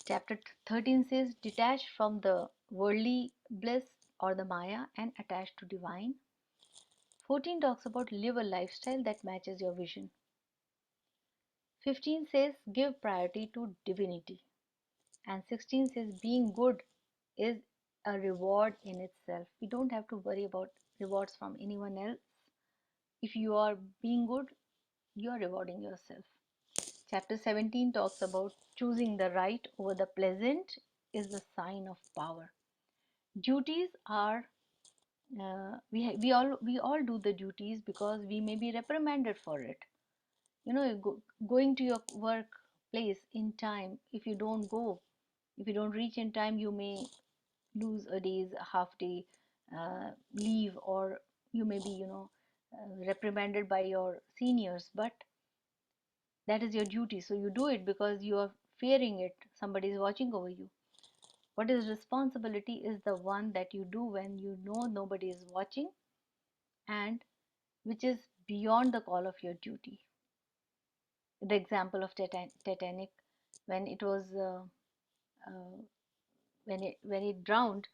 Chapter 13 says detach from the worldly bliss or the Maya and attach to divine. 14 talks about live a lifestyle that matches your vision. 15 says give priority to divinity. And 16 says being good is a reward in itself. We don't have to worry about rewards from anyone else. If you are being good, you are rewarding yourself. Chapter 17 talks about choosing the right over the pleasant is the sign of power. Duties are we all do the duties because we may be reprimanded for it. Going to your workplace in time, if you don't reach in time, you may lose a day's half day leave, or you may be reprimanded by your seniors, but that is your duty, so you do it because you are fearing it, somebody is watching over you. What is responsibility is the one that you do when you know nobody is watching, and which is beyond the call of your duty. The example of Titanic, when it was uh, when it drowned,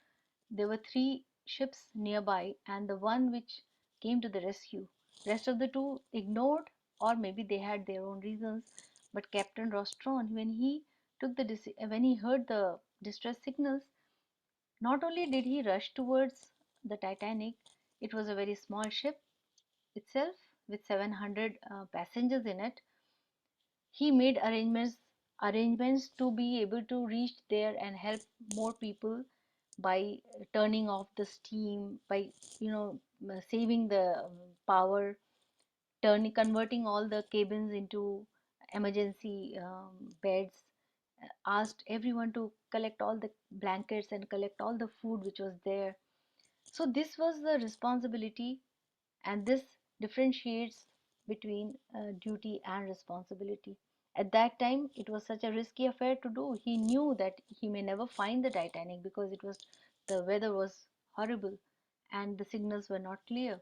there were three ships nearby, and the one which came to the rescue, rest of the two ignored, or maybe they had their own reasons. But Captain Rostron, when he heard the distress signals, not only did he rush towards the Titanic, it was a very small ship itself with 700 passengers in it. He made arrangements to be able to reach there and help more people by turning off the steam, by saving the power, turning converting all the cabins into emergency beds, asked everyone to collect all the blankets and collect all the food which was there. So this was the responsibility, and this differentiates between duty and responsibility. At that time, it was such a risky affair to do. He knew that he may never find the Titanic because the weather was horrible and the signals were not clear.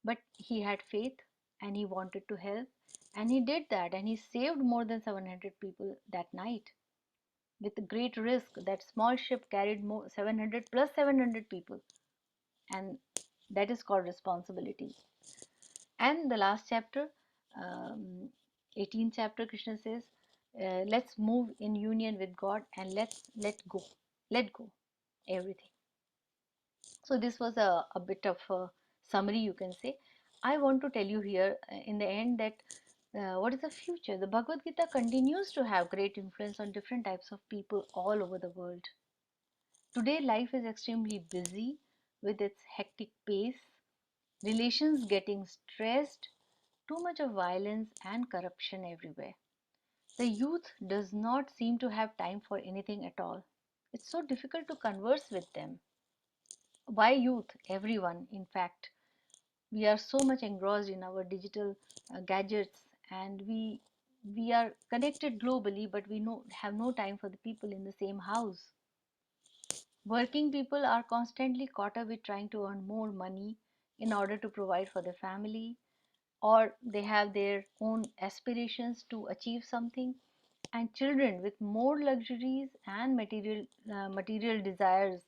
But he had faith and he wanted to help, and he did that, and he saved more than 700 people that night with great risk. That small ship carried more 700 plus 700 people, and that is called responsibility. And the last chapter, um, 18th chapter, Krishna says, let's move in union with God and let's let go everything. So this was a bit of a summary, you can say. I want to tell you here in the end that what is the future? The Bhagavad Gita continues to have great influence on different types of people all over the world. Today, life is extremely busy with its hectic pace, relations getting stressed, too much of violence and corruption everywhere. The youth does not seem to have time for anything at all. It's so difficult to converse with them. Why youth? Everyone, in fact. We are so much engrossed in our digital gadgets, and we are connected globally, but have no time for the people in the same house. Working people are constantly caught up with trying to earn more money in order to provide for their family, or they have their own aspirations to achieve something. And children with more luxuries and material desires,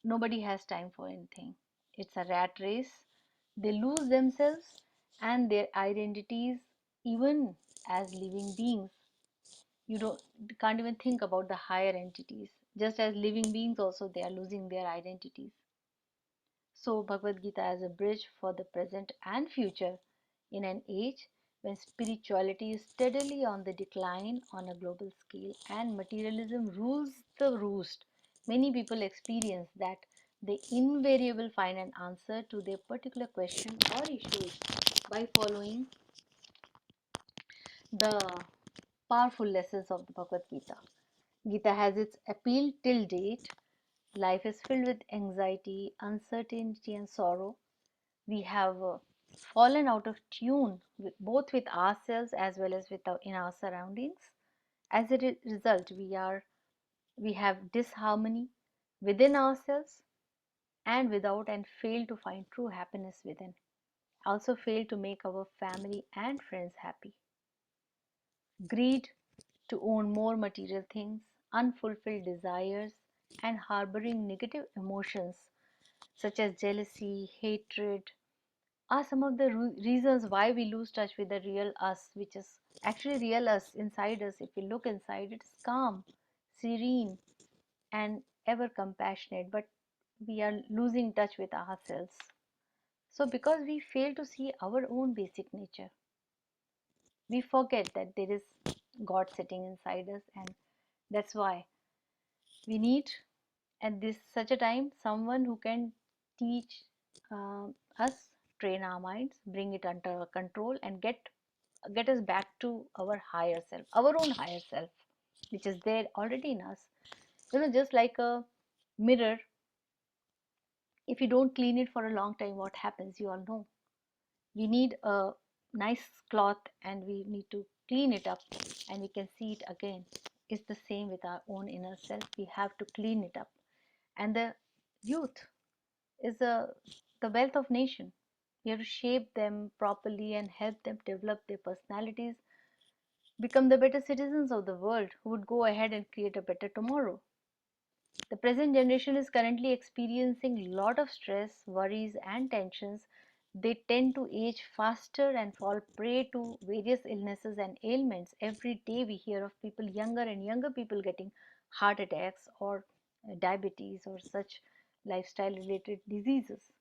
nobody has time for anything. It's a rat race. They lose themselves and their identities even as living beings. You can't even think about the higher entities. Just as living beings also, they are losing their identities. So, Bhagavad Gita as a bridge for the present and future in an age when spirituality is steadily on the decline on a global scale and materialism rules the roost. Many people experience that they invariably find an answer to their particular question or issues by following the powerful lessons of the Bhagavad Gita. Gita has its appeal till date. Life is filled with anxiety, uncertainty, and sorrow. We have fallen out of tune both with ourselves as well as in our surroundings. As a result, we have disharmony within ourselves and without, and fail to find true happiness within. Also fail to make our family and friends happy. Greed to own more material things, unfulfilled desires, and harboring negative emotions such as jealousy, hatred, are some of the reasons why we lose touch with the real us, which is actually real us inside us. If we look inside, it's calm, serene, and ever compassionate, but we are losing touch with ourselves. So, because we fail to see our own basic nature, we forget that there is God sitting inside us, and that's why we need at this such a time someone who can teach uh, us, train our minds, bring it under control, and get us back to our higher self, our own higher self, which is there already in us. Just like a mirror, if you don't clean it for a long time, what happens? You all know. We need a nice cloth and we need to clean it up and we can see it again. It's the same with our own inner self. We have to clean it up. And the youth is the wealth of nation. We have to shape them properly and help them develop their personalities, become the better citizens of the world who would go ahead and create a better tomorrow. The present generation is currently experiencing a lot of stress, worries, and tensions. They tend to age faster and fall prey to various illnesses and ailments. Every day we hear of people, younger and younger people, getting heart attacks or diabetes or such lifestyle related diseases.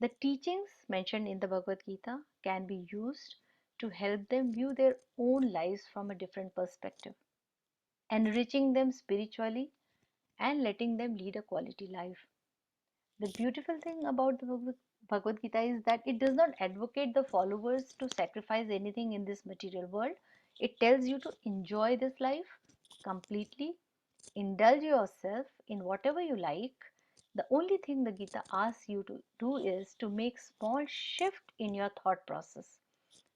The teachings mentioned in the Bhagavad Gita can be used to help them view their own lives from a different perspective, enriching them spiritually and letting them lead a quality life. The beautiful thing about the Bhagavad Gita is that it does not advocate the followers to sacrifice anything in this material world. It tells you to enjoy this life completely, indulge yourself in whatever you like. The only thing the Gita asks you to do is to make small shift in your thought process.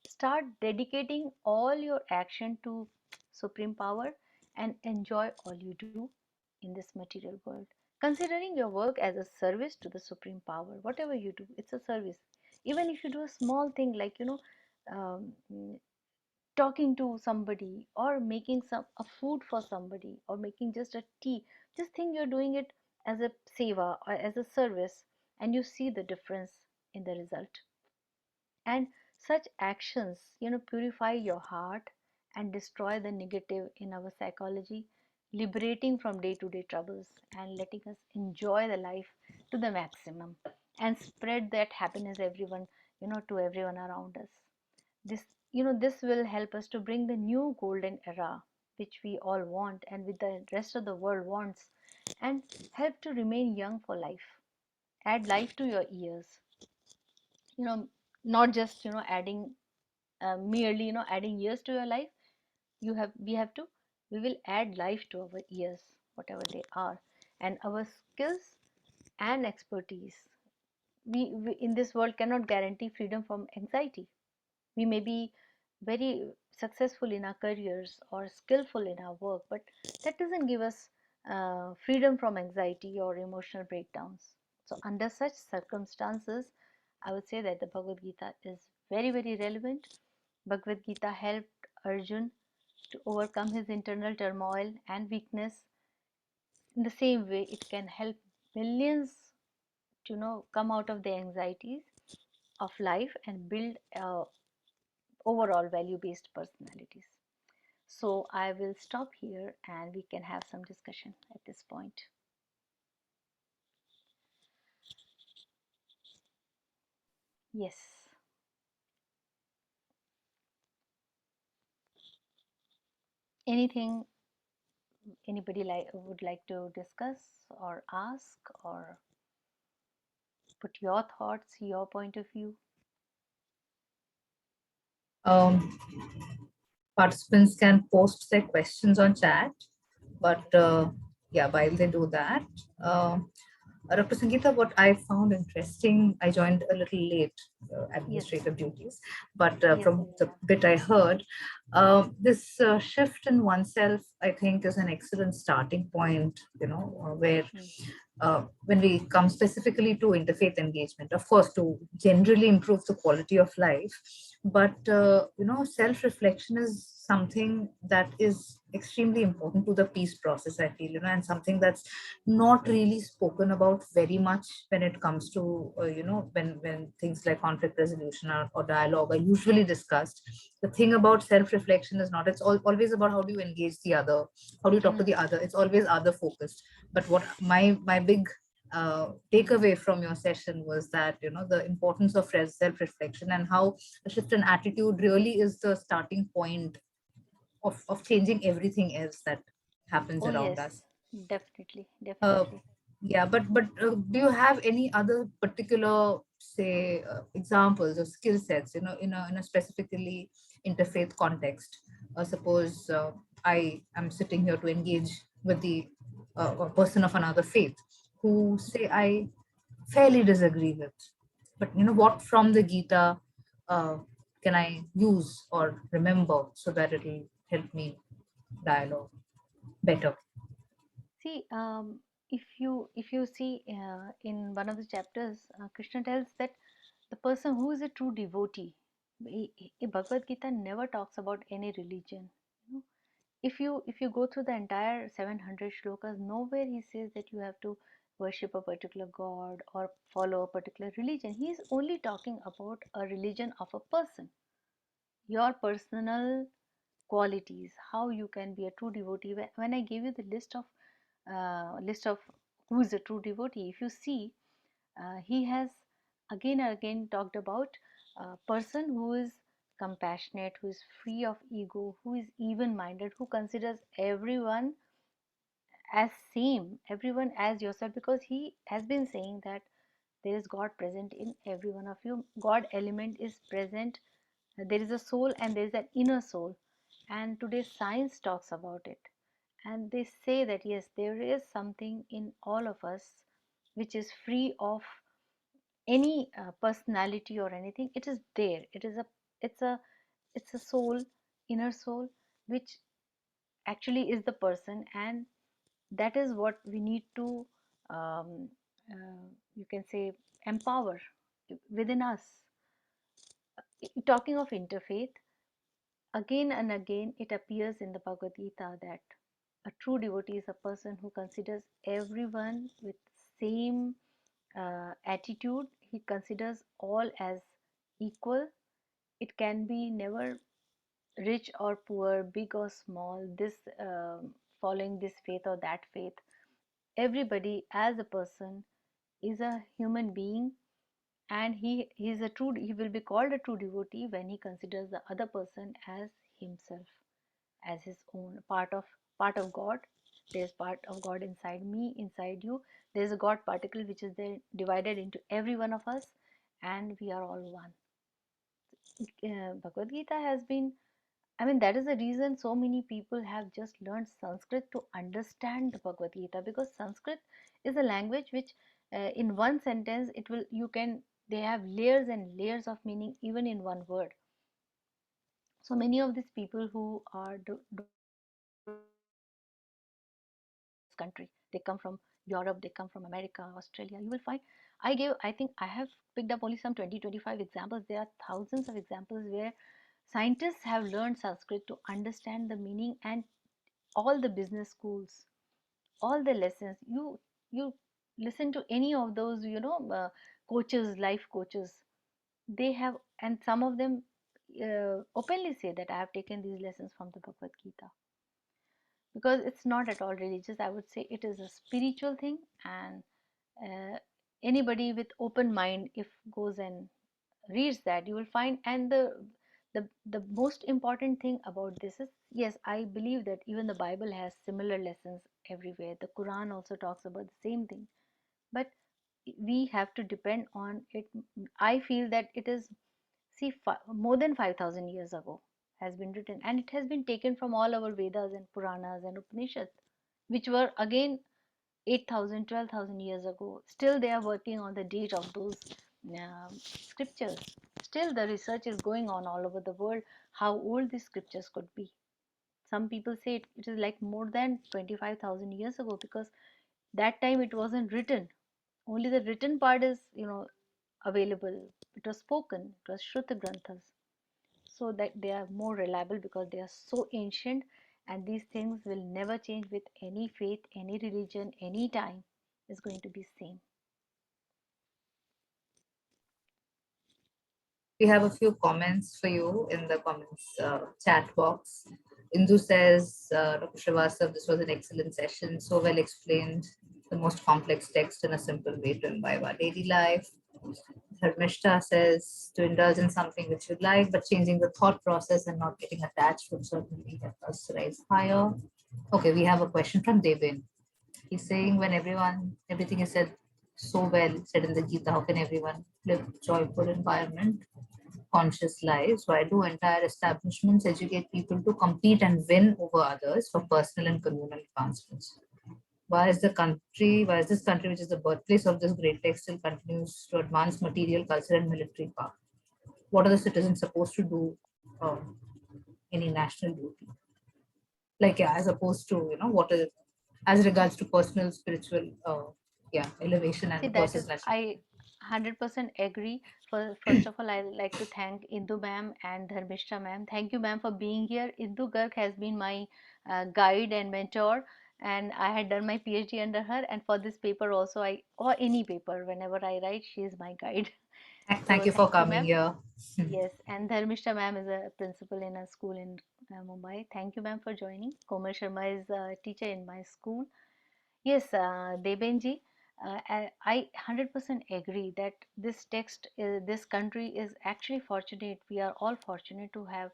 Start dedicating all your action to supreme power and enjoy all you do in this material world. Considering your work as a service to the supreme power, whatever you do, it's a service. Even if you do a small thing like um, talking to somebody or making some a food for somebody or making just a tea, just think you're doing it as a seva or as a service, and you see the difference in the result. And such actions purify your heart and destroy the negative in our psychology, liberating from day to day troubles and letting us enjoy the life to the maximum and spread that happiness everyone to everyone around us. This will help us to bring the new golden era which we all want and with the rest of the world wants, and help to remain young for life. Add life to your years, you know not just adding merely adding years to your life. We will add life to our years, whatever they are, and our skills and expertise. We in this world cannot guarantee freedom from anxiety. We may be very successful in our careers or skillful in our work, but that doesn't give us freedom from anxiety or emotional breakdowns. So, under such circumstances, I would say that the Bhagavad Gita is very, very relevant. Bhagavad Gita helped Arjun to overcome his internal turmoil and weakness. In the same way, it can help millions to come out of the anxieties of life and build overall value based personalities. So I will stop here and we can have some discussion at this point. Yes. Anything anybody would like to discuss or ask or put your thoughts, your point of view? Um, Participants can post their questions on chat, but yeah, while they do that, uh, Dr. Sangeeta, what I found interesting, I joined a little late, Yes. administrative duties, but Yes, from the Sangeeta. bit I heard, this shift in oneself, I think, is an excellent starting point, where Hmm. when we come specifically to interfaith engagement, of course, to generally improve the quality of life, but self-reflection is something that is extremely important to the peace process. I feel, and something that's not really spoken about very much when it comes to when things like conflict resolution or dialogue are usually discussed. The thing about self-reflection is not, it's always about how do you engage the other, how do you talk to Hmm. the other. It's always other focused. But what my big takeaway from your session was that the importance of self-reflection and how a shift in attitude really is the starting point of changing everything else that happens Oh, around yes, us. definitely, uh, definitely. yeah, but do you have any other particular, say, examples or skill sets, in a specifically interfaith context? Suppose I am sitting here to engage with the a person of another faith who, say, I fairly disagree with, but what from the Gita uh, can I use or remember so that it'll help me dialogue better? See, if you see in one of the chapters, Krishna tells that the person who is a true devotee, Bhagavad Gita never talks about any religion. You know, if you go through the entire 700 shlokas, nowhere he says that you have to worship a particular god or follow a particular religion. He is only talking about a religion of a person, your personal qualities, how you can be a true devotee. When I gave you the list of who is a true devotee, if you see, he has again and again talked about a person who is compassionate, who is free of ego, who is even minded, who considers everyone as same, everyone as yourself, because he has been saying that there is God present in every one of you. God element is present. There is a soul and there is an inner soul, and today science talks about it, and they say that yes, there is something in all of us which is free of any personality or anything. It is there. It's a soul, inner soul, which actually is the person, and that is what we need to um, you can say empower within us. Talking of interfaith, again and again it appears in the Bhagavad Gita that a true devotee is a person who considers everyone with same attitude. He considers all as equal. It can be never rich or poor, big or small, this following this faith or that faith. Everybody as a person is a human being, and he will be called a true devotee when he considers the other person as himself, as his own part of God. There's part of God inside me, inside you. There's a God particle which is there divided into every one of us, and we are all one. Bhagavad Gita has been, I mean, that is the reason so many people have just learned Sanskrit to understand the Bhagavad Gita, because Sanskrit is a language which, in one sentence, they have layers and layers of meaning even in one word. So many of these people who are don't come from this country, they come from Europe, they come from America, Australia. You will find, I think I have picked up only some 20-25 examples. There are thousands of examples where scientists have learned Sanskrit to understand the meaning, and all the business schools, all the lessons, you listen to any of those, coaches, life coaches, they have, and some of them openly say that I have taken these lessons from the Bhagavad Gita, because it's not at all religious. I would say it is a spiritual thing, and uh, anybody with open mind, if goes and reads that, you will find. And the most important thing about this is, yes, I believe that even the Bible has similar lessons everywhere. The Quran also talks about the same thing, but we have to depend on it. I feel that it is, see, more than 5000 years ago has been written, and it has been taken from all our Vedas and Puranas and Upanishads, which were again 8,000, 12,000 years ago. Still they are working on the date of those scriptures. Still the research is going on all over the world, how old these scriptures could be. Some people say it is like more than 25,000 years ago, because that time it wasn't written. Only the written part is, available. It was spoken. It was Shruta Granthas. So that they are more reliable because they are so ancient, and these things will never change with any faith, any religion, any time is going to be same. We have a few comments for you in the comments chat box. Indu says, Dr. Srivastava, this was an excellent session, so well explained, the most complex text in a simple way to imbibe our daily life. Dharmishta says, to indulge in something which you like, but changing the thought process and not getting attached would certainly help us rise higher. Okay, we have a question from Devin. He's saying, when everything is said so well, said in the Gita, how can everyone live joyful environment, conscious lives? Why do entire establishments educate people to compete and win over others for personal and communal advancements? Why is this country, which is the birthplace of this great text, still continues to advance material, culture, and military power? What are the citizens supposed to do? Any national duty? Like, yeah, as opposed to, what is, as regards to personal, spiritual, elevation See, and that versus is, national. I 100% agree. First of all, I like to thank Indu ma'am and Dharmishta ma'am. Thank you, ma'am, for being here. Indu Garg has been my guide and mentor, and I had done my PhD under her. And for this paper also, or any paper, whenever I write, she is my guide. Thank So you for thank you, coming ma'am. here. Yes, and Dharmishta ma'am is a principal in a school in Mumbai. Thank you, ma'am, for joining. Komal Sharma is a teacher in my school. Yes, Debenji, I 100% agree that this text, this country is actually fortunate. We are all fortunate to have,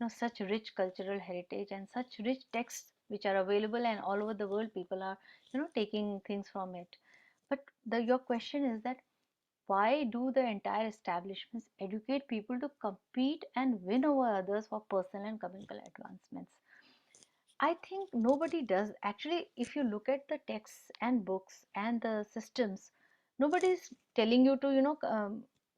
such rich cultural heritage and such rich texts which are available, and all over the world people are, taking things from it. But your question is that, why do the entire establishments educate people to compete and win over others for personal and communal advancements? I think nobody does. Actually, if you look at the texts and books and the systems, nobody is telling you to,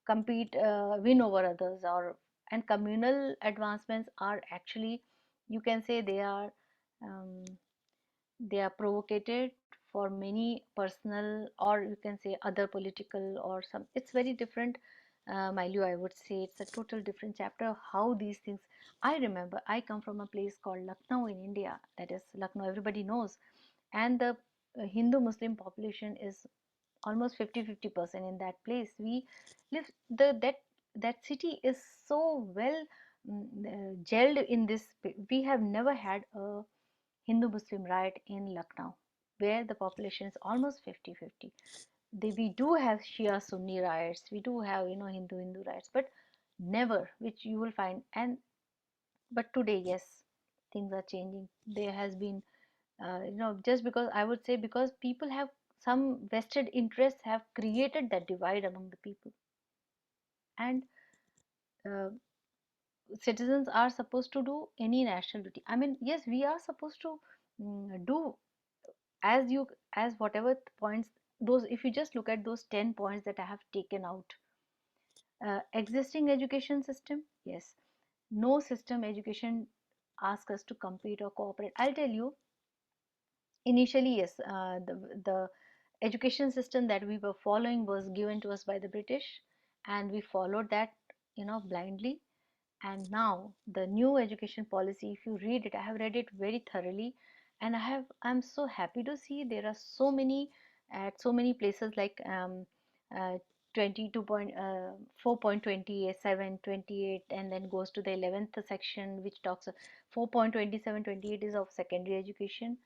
compete, win over others, or and communal advancements are actually, you can say, um, they are provocated for many personal, or you can say other political, or some, it's very different milieu, I would say. It's a total different chapter of how these things. I remember I come from a place called Lucknow in India, that is Lucknow, everybody knows. And the Hindu Muslim population is almost 50-50% in that place. We live, that city is so well gelled in this. We have never had a Hindu Muslim riot in Lucknow, where the population is almost 50-50. We do have Shia Sunni riots, we do have, Hindu riots, but never which you will find. And but today, yes, things are changing. There has been, just because, I would say, because people have some vested interests have created that divide among the people. And uh, citizens are supposed to do any national duty. I mean, yes, we are supposed to do as you, as whatever points, those, if you just look at those 10 points that I have taken out. Existing education system, yes, no system education asks us to compete or cooperate. I'll tell you, initially, yes, the education system that we were following was given to us by the British, and we followed that, blindly. And now the new education policy, if you read it, I have read it very thoroughly, and I'm so happy to see there are so many, at so many places, like uh, 22 point 4.27 28, and then goes to the 11th section, which talks 4.27 28 is of secondary education.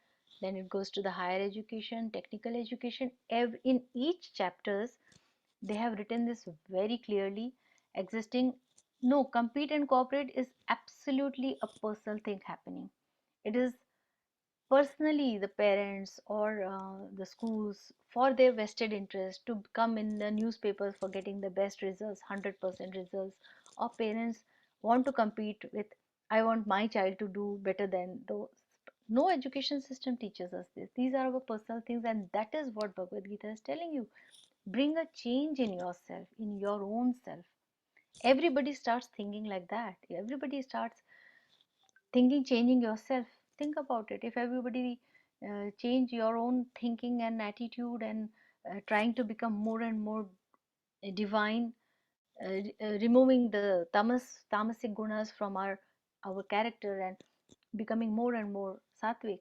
Then it goes to the higher education, technical education. In each chapters they have written this very clearly, existing. No, compete and cooperate is absolutely a personal thing happening. It is personally the parents or the schools for their vested interest to come in the newspapers for getting the best results, 100% results, or parents want to compete with, I want my child to do better than those. No education system teaches us this. These are our personal things, and that is what Bhagavad Gita is telling you. Bring a change in yourself, in your own self. Everybody starts thinking like that. Everybody starts thinking, changing yourself. Think about it. If everybody change your own thinking and attitude, and trying to become more and more divine, removing the tamasic gunas from our character and becoming more and more sattvic,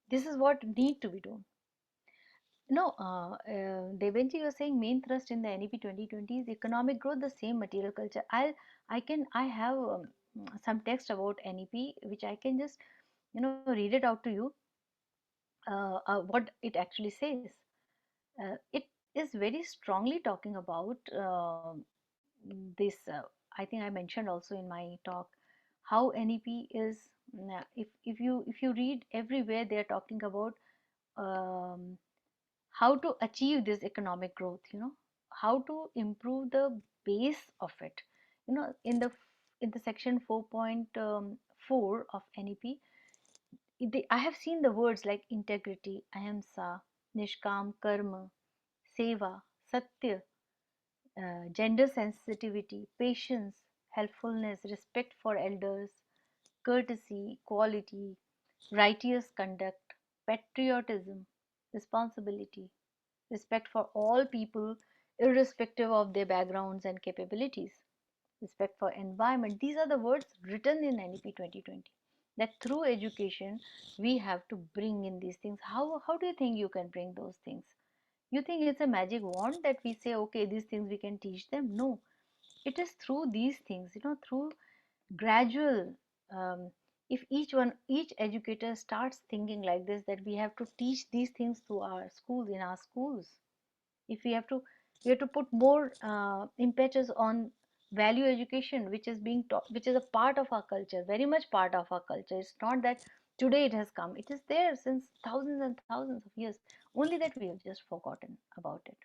this is what need to be done. No, Devenji, you're saying main thrust in the NEP 2020 is economic growth, the same material culture. I have some text about NEP which I can just read it out to you. What it actually says. It is very strongly talking about this. I think I mentioned also in my talk how NEP is. If you read everywhere, they are talking about um, how to achieve this economic growth. How to improve the base of it. In the section 4.4 of NEP, I have seen the words like integrity, ahimsa, nishkam karma, seva, satya, gender sensitivity, patience, helpfulness, respect for elders, courtesy, equality, righteous conduct, patriotism, responsibility, respect for all people irrespective of their backgrounds and capabilities, respect for environment. These are the words written in NEP 2020, that through education we have to bring in these things. How do you think you can bring those things? You think it's a magic wand that we say, okay, these things we can teach them? No, it is through these things, through gradual. um, if each educator starts thinking like this, that we have to teach these things to our schools, in our schools. If we have to put more impetus on value education, which is being taught, which is a part of our culture, very much part of our culture. It's not that today it has come, it is there since thousands and thousands of years, only that we have just forgotten about it.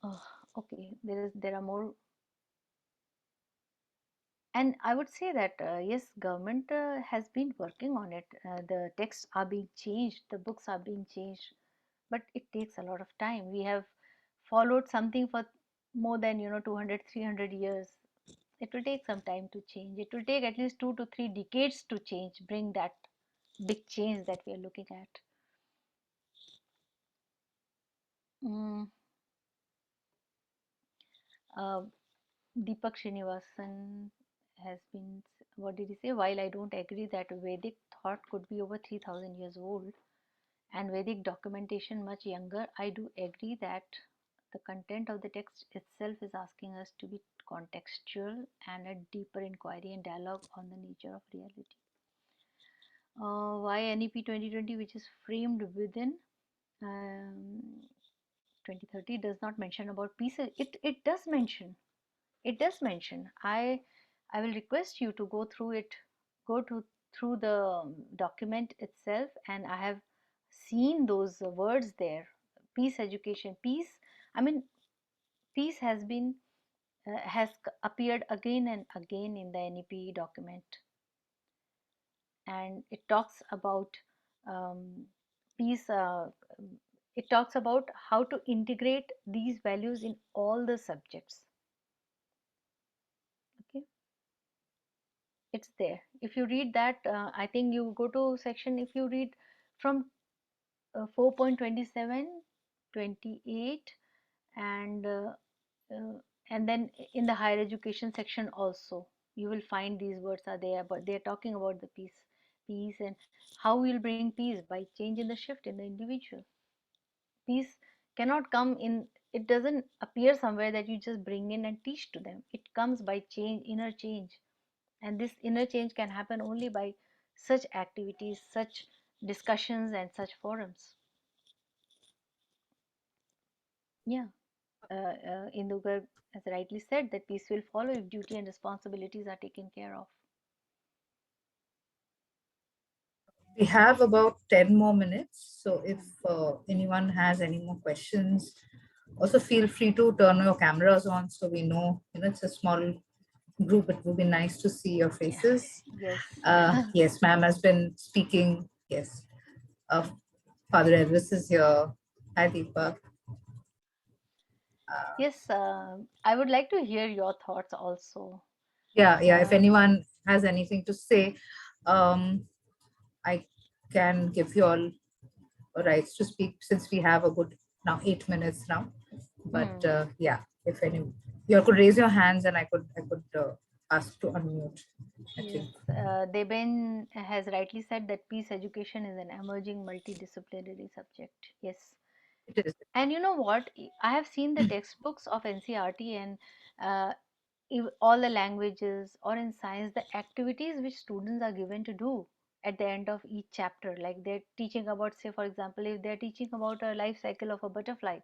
Oh, okay, there are more. And I would say that yes, government has been working on it. The texts are being changed, the books are being changed, but it takes a lot of time. We have followed something for more than 200, 300 years. It will take some time to change. It will take at least 2 to 3 decades to change, bring that big change that we are looking at. mm, uh, Deepak Srinivasan has been, what did he say? While I don't agree that Vedic thought could be over 3000 years old and Vedic documentation much younger, I do agree that the content of the text itself is asking us to be contextual and a deeper inquiry and dialogue on the nature of reality. Why NEP 2020, which is framed within um, 2030, does not mention about peace? It does mention. It does mention. I will request you to go through it, go to through the document itself, and I have seen those words there. Peace education, peace. I mean, peace has appeared again and again in the NEP document, and it talks about um, peace. It talks about how to integrate these values in all the subjects. Okay, it's there. If you read that, I think you go to section. If you read from 4.27, 28, and uh, and then in the higher education section also, you will find these words are there, but they are talking about the peace, and how we'll bring peace by change in the shift in the individual. Peace cannot come in, it doesn't appear somewhere that you just bring in and teach to them. It comes by change, inner change, and this inner change can happen only by such activities, such discussions, and such forums. Yeah. Indugar has rightly said that peace will follow if duty and responsibilities are taken care of. We have about 10 more minutes. So if Hmm. anyone has any more questions, also feel free to turn your cameras on so we know, it's a small group. It would be nice to see your Yeah. faces. Yes. Yes, ma'am has been speaking. Yes. Uh, Father Elvis is here. Hi, Deepak. Yes. I would like to hear your thoughts also. Yeah. If Uh, anyone has anything to say, um, I can give you all rights to speak since we have a good now 8 minutes now. But hmm. yeah, if any, you could raise your hands and I could ask to unmute. I Yes, think Deben has rightly said that peace education is an emerging multidisciplinary subject. Yes, it is. and you know what? I have seen the textbooks of NCRT and uh, all the languages, or in science, the activities which students are given to do at the end of each chapter. Like they're teaching about, say, for example, if they're teaching about a life cycle of a butterfly,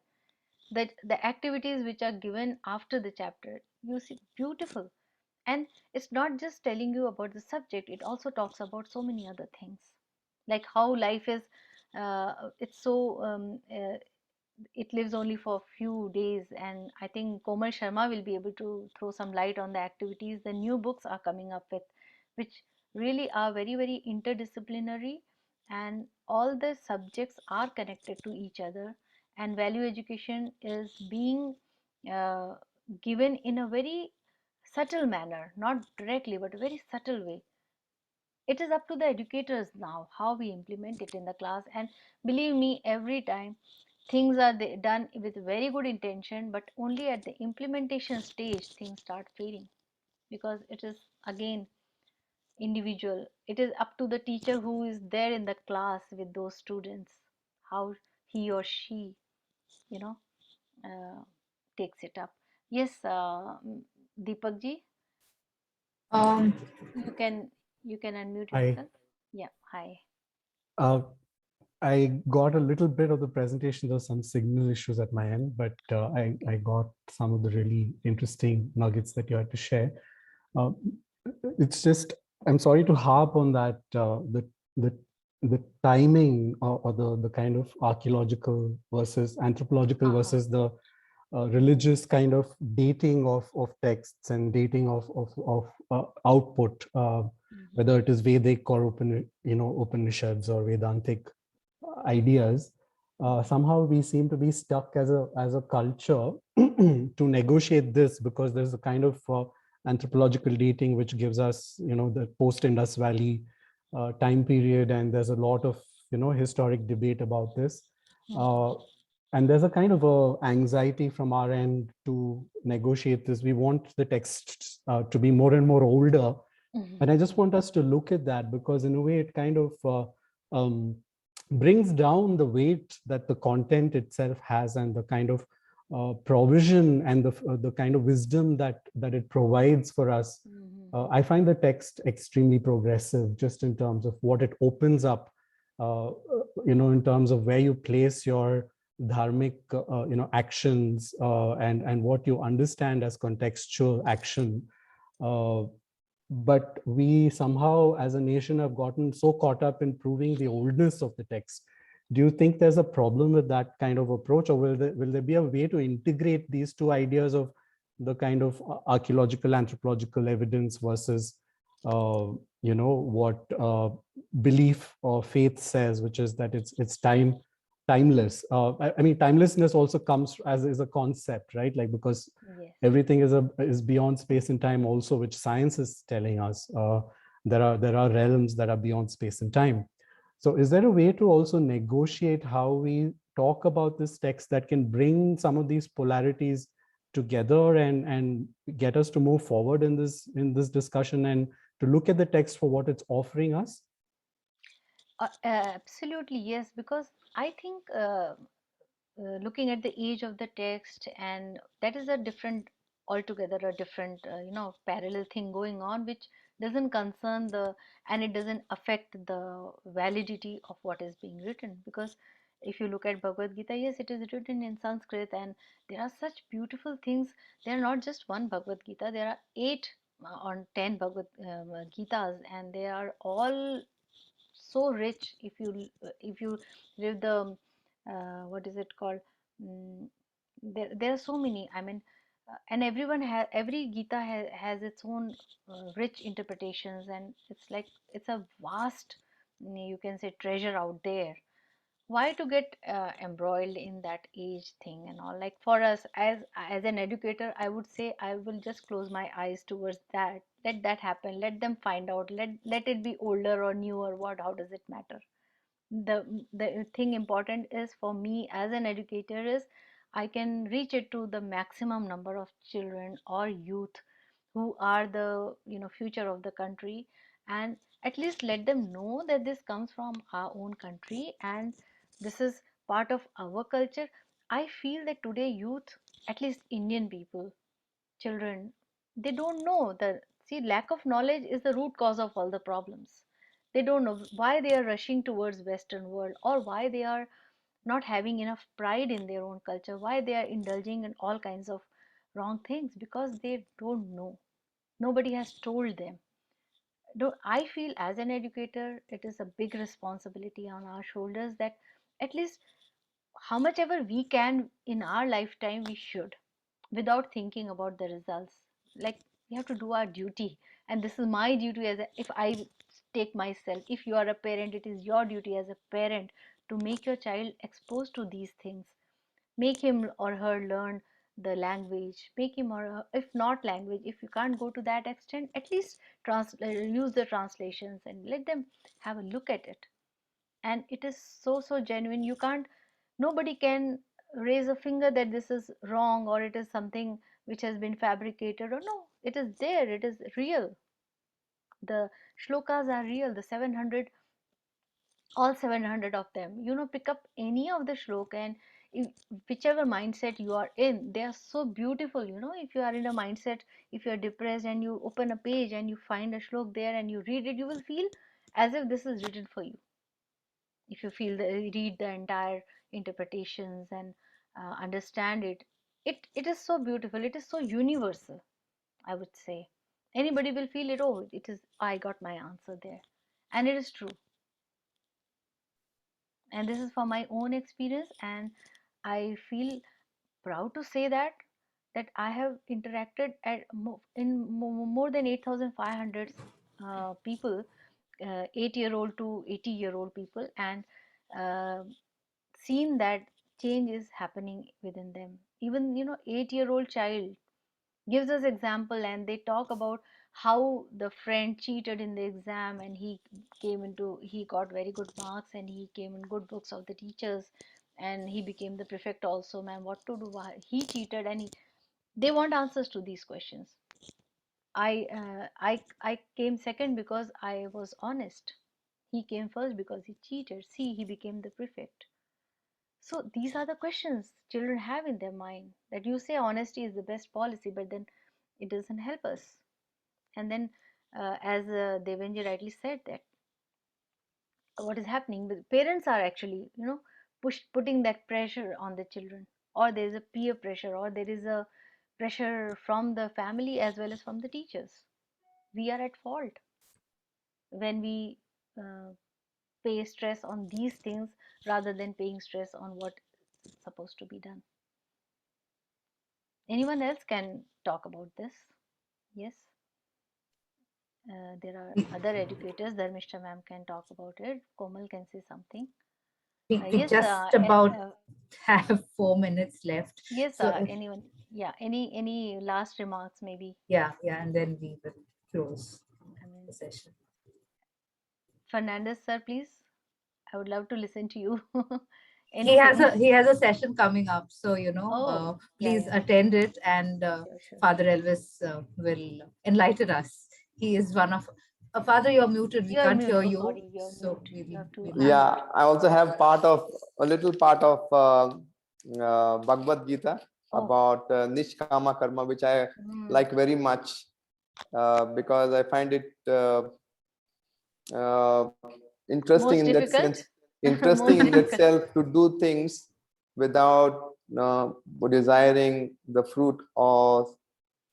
that the activities which are given after the chapter, you see, beautiful. And it's not just telling you about the subject, it also talks about so many other things, like how life is, it's so it lives only for a few days. And I think Komal Sharma will be able to throw some light on the activities the new books are coming up with, which really are very, very interdisciplinary, and all the subjects are connected to each other. And value education is being uh, given in a very subtle manner, not directly, but a very subtle way. It is up to the educators now how we implement it in the class. And believe me, every time things are done with very good intention, but only at the implementation stage things start failing, because it is again individual. It is up to the teacher who is there in the class with those students, how he or she, you know, uh, takes it up. Yes, Deepak ji, Um, you can you can unmute I yourself. Yeah, hi. uh, I got a little bit of the presentation. There were some signal issues at my end, but I got some of the really interesting nuggets that you had to share. Uh, it's just I'm sorry to harp on that the the timing or the kind of archaeological versus anthropological uh-huh. versus the religious kind of dating of texts and dating of output, Mhm. whether it is Vedic or Upanishads or Vedantic ideas. Somehow we seem to be stuck as a culture to negotiate this, because there's a kind of anthropological dating which gives us the post Indus Valley time period, and there's a lot of historic debate about this. Mhm. uh, and there's a kind of a anxiety from our end to negotiate this. We want the texts to be more and more older, Mhm. and I just want us to look at that, because in a way it kind of um, brings down the weight that the content itself has, and the kind of provision and the kind of wisdom that it provides for us. Mhm. I find the text extremely progressive, just in terms of what it opens up, in terms of where you place your dharmic, actions, and what you understand as contextual action. Uh, but we somehow as a nation have gotten so caught up in proving the oldness of the text. Do you think there's a problem with that kind of approach, or will there be a way to integrate these two ideas of the kind of archaeological anthropological evidence versus what belief or faith says, which is that it's timeless. I mean, timelessness also comes as is a concept, right? Like, because Yes. everything is beyond space and time also, which science is telling us. There are realms that are beyond space and time. So is there a way to also negotiate how we talk about this text that can bring some of these polarities together, and get us to move forward in this discussion, and to look at the text for what it's offering us? Absolutely, yes, because I think looking at the age of the text, and that is a different, altogether a different, parallel thing going on, which doesn't concern the, and it doesn't affect the validity of what is being written. Because If you look at Bhagavad Gita, yes, it is written in Sanskrit, and there are such beautiful things. There are not just one Bhagavad Gita, there are 8 or 10 Bhagavad Gitas, and they are all so rich. If you read the what is it called, mm, there are so many, I mean, and every Gita has its own rich interpretations, and it's like it's a vast, you can say, treasure out there. Why to get embroiled in that age thing and all? Like, for us, as an educator, I would say I will just close my eyes towards that. Let that happen, let them find out, let it be older or newer, what, how does it matter? The thing important is for me as an educator is I can reach it to the maximum number of children or youth who are the future of the country, and at least let them know that this comes from our own country and this is part of our culture. I feel that today youth, at least Indian people, children, they don't know the, see, lack of knowledge is the root cause of all the problems. They don't know why they are rushing towards western world, or why they are not having enough pride in their own culture, why they are indulging in all kinds of wrong things, because they don't know. Nobody has told them. Do I feel as an educator it is a big responsibility on our shoulders that at least how much ever we can in our lifetime we should, without thinking about the results. Like, we have to do our duty, and this is my duty as a, if I take myself, if you are a parent, it is your duty as a parent to make your child exposed to these things. Make him or her learn the language, make him or her, if not language, if you can't go to that extent, at least use the translations and let them have a look at it. And it is so genuine, you can't, nobody can raise a finger that this is wrong or it is something which has been fabricated, or no, it is there, it is real. The shlokas are real, the 700, all 700 of them, pick up any of the shloka, and if, whichever mindset you are in, they are so beautiful. If you are in a mindset, if you are depressed and you open a page and you find a shlok there and you read it, you will feel as if this is written for you. If you read the entire interpretations and understand it, it is so beautiful, it is so universal, I would say. Anybody will feel it, oh, it is, I got my answer there. And it is true, and this is from my own experience, and I feel proud to say that I have interacted more than 8,500 people, 8-year-old to 80-year-old people, and uh, seen that change is happening within them. Even 8-year-old child gives us example, and they talk about how the friend cheated in the exam and he got very good marks and he came in good books of the teachers, and he became the prefect also. Ma'am, what to do, why he cheated? And they want answers to these questions. I came second because I was honest. He came first because he cheated. See, he became the prefect. So these are the questions children have in their mind, that you say honesty is the best policy, but then it doesn't help us. And then, as Devenji rightly said, that what is happening, the parents are actually, putting that pressure on the children, or there is a peer pressure, or there is a pressure from the family as well as from the teachers. We are at fault when we uh, pay stress on these things rather than paying stress on what is supposed to be done. Anyone else can talk about this? Yes. There are other educators. Dharmishta ma'am can talk about it. Komal can say something. We Yes. just about have 4 minutes left. Yes. So Anyone? Yeah. Any last remarks maybe? yeah, and then we will close I mean, the session. Fernandez sir, please. I would love to listen to you. He has Anything? a session coming up, so Oh, yeah, please yeah. attend it, and Sure, sure. Father Elvis will enlighten us. He is one of Father, you're muted, we You're can't mute. hear Oh, you, sorry. You're so mute. we You have to will unmute. Yeah, I also have a little part of Bhagavad Gita Oh. about Nishkama Karma, which I like very much because I find it interesting Most in that difficult? sense. interesting in difficult. itself to do things without desiring the fruit or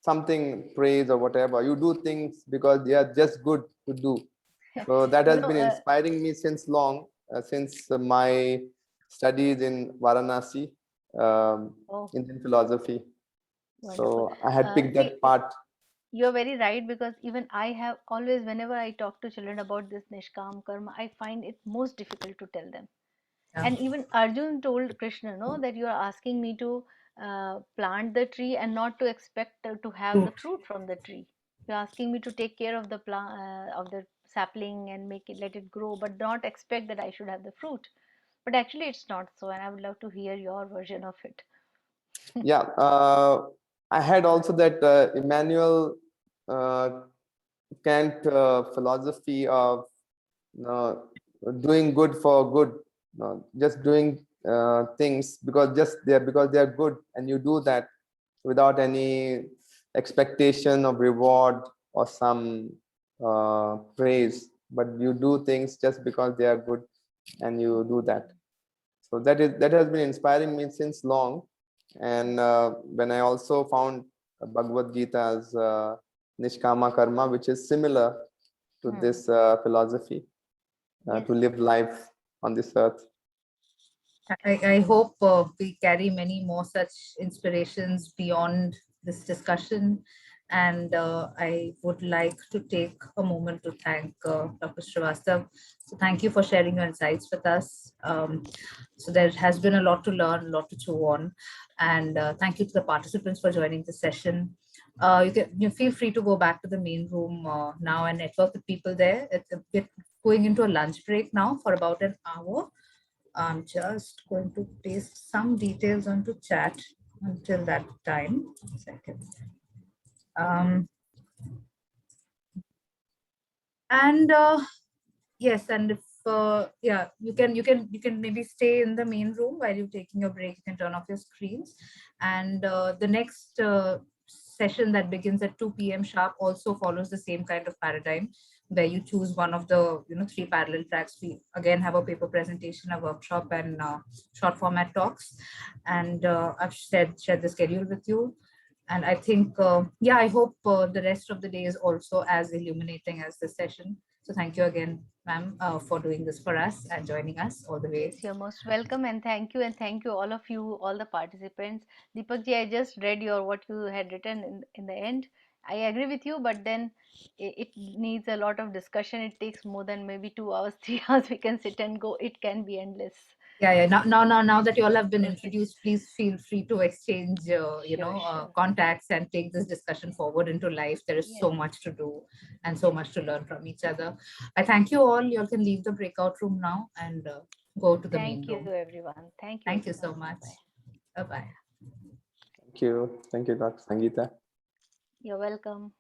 something praise or whatever. You do things because they are just good to do. So that You has know, been inspiring me since long, since my studies in Varanasi, oh, Indian philosophy. wonderful. So I had picked See, that part. you're very right, because even I have always, whenever I talk to children about this Nishkam Karma, I find it most difficult to tell them. Yeah. And even Arjun told Krishna, no, that you are asking me to plant the tree and not to expect to have the fruit from the tree. You're asking me to take care of the plant, of the sapling, and make it, let it grow, but not expect that I should have the fruit. But actually, it's not so, and I would love to hear your version of it. Yeah, I had also that Emmanuel uh, Kant philosophy of uh, doing good for good, just doing things because they are good, and you do that without any expectation of reward or some praise, but you do things just because they are good, and you do that. So that has been inspiring me since long. And when I also found Bhagavad Gita's Nishkama Karma, which is similar to this philosophy, Yes. to live life on this earth. I hope we carry many more such inspirations beyond this discussion. And I would like to take a moment to thank Dr. Srivastava. So thank you for sharing your insights with us. So there has been a lot to learn, a lot to chew on. And thank you to the participants for joining the session. You feel free to go back to the main room now and network with people there. We're going into a lunch break now for about an hour. I'm just going to paste some details onto chat until that time. One second. And yes, and if yeah, you can maybe stay in the main room while you're taking your break. You can turn off your screens, and the next session that begins at 2 p.m. sharp also follows the same kind of paradigm, where you choose one of the 3 parallel tracks. We again have a paper presentation, a workshop, and short format talks. And I've shared the schedule with you. And I think, yeah, I hope the rest of the day is also as illuminating as this session. So thank you again, ma'am, for doing this for us and joining us all the way. Yes, you're most welcome, and thank you, all of you, all the participants. Deepak ji, I just read your what you had written in the end. I agree with you, but then it needs a lot of discussion. It takes more than maybe 2 hours, 3 hours. We can sit and go. It can be endless. Yeah, yeah. Now that you all have been Okay. introduced, please feel free to exchange, Sure, sure. contacts and take this discussion forward into life. There is Yes, so much to do and so yes. much to learn from each other. I thank you all. You all can leave the breakout room now and go to the main Thank you, room. everyone. Thank you, Thank you everyone. so much. Bye. Bye-bye. Thank you, Dr. Sangeeta. You're welcome.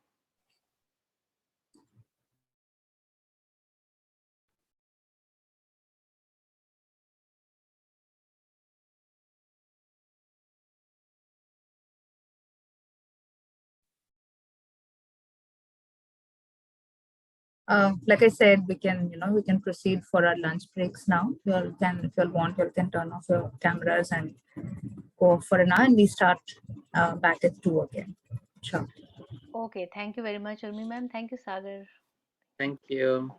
Like I said, we can proceed for our lunch breaks now. You all can, if you all want, you all can turn off your cameras and go for an hour, and we start back at 2 again. Sure. Okay, thank you very much, Urmi ma'am. Thank you, Sagar. Thank you.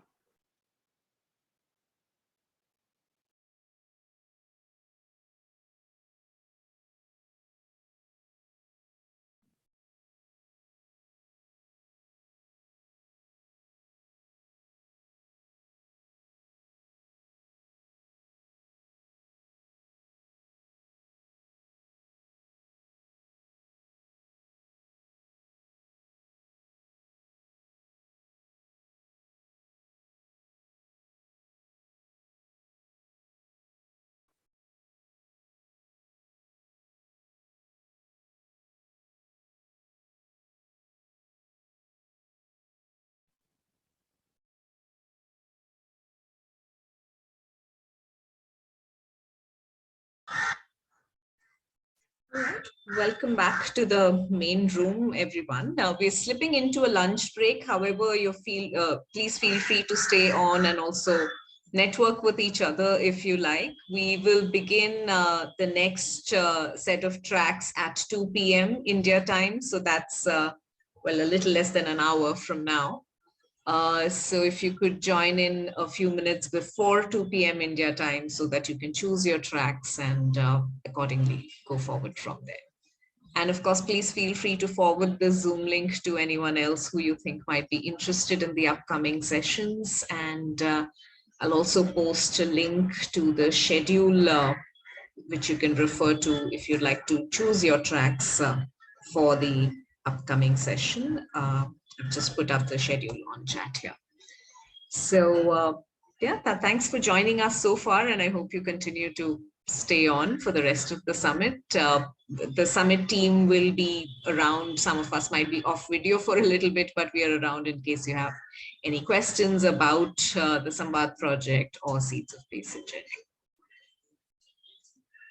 Welcome back to the main room, everyone. Now we're slipping into a lunch break. However, please feel free to stay on and also network with each other if you like. We will begin the next set of tracks at 2 p.m. India time. So that's, well, a little less than an hour from now. So if you could join in a few minutes before 2 p.m. India time so that you can choose your tracks and accordingly go forward from there. And of course, please feel free to forward the Zoom link to anyone else who you think might be interested in the upcoming sessions. And I'll also post a link to the schedule, which you can refer to if you'd like to choose your tracks for the upcoming session. I've just put up the schedule on chat here. So yeah, thanks for joining us so far, and I hope you continue to stay on for the rest of the summit. The summit team will be around. Some of us might be off video for a little bit, but we are around in case you have any questions about the Samvaad project or Seeds of Peace in general.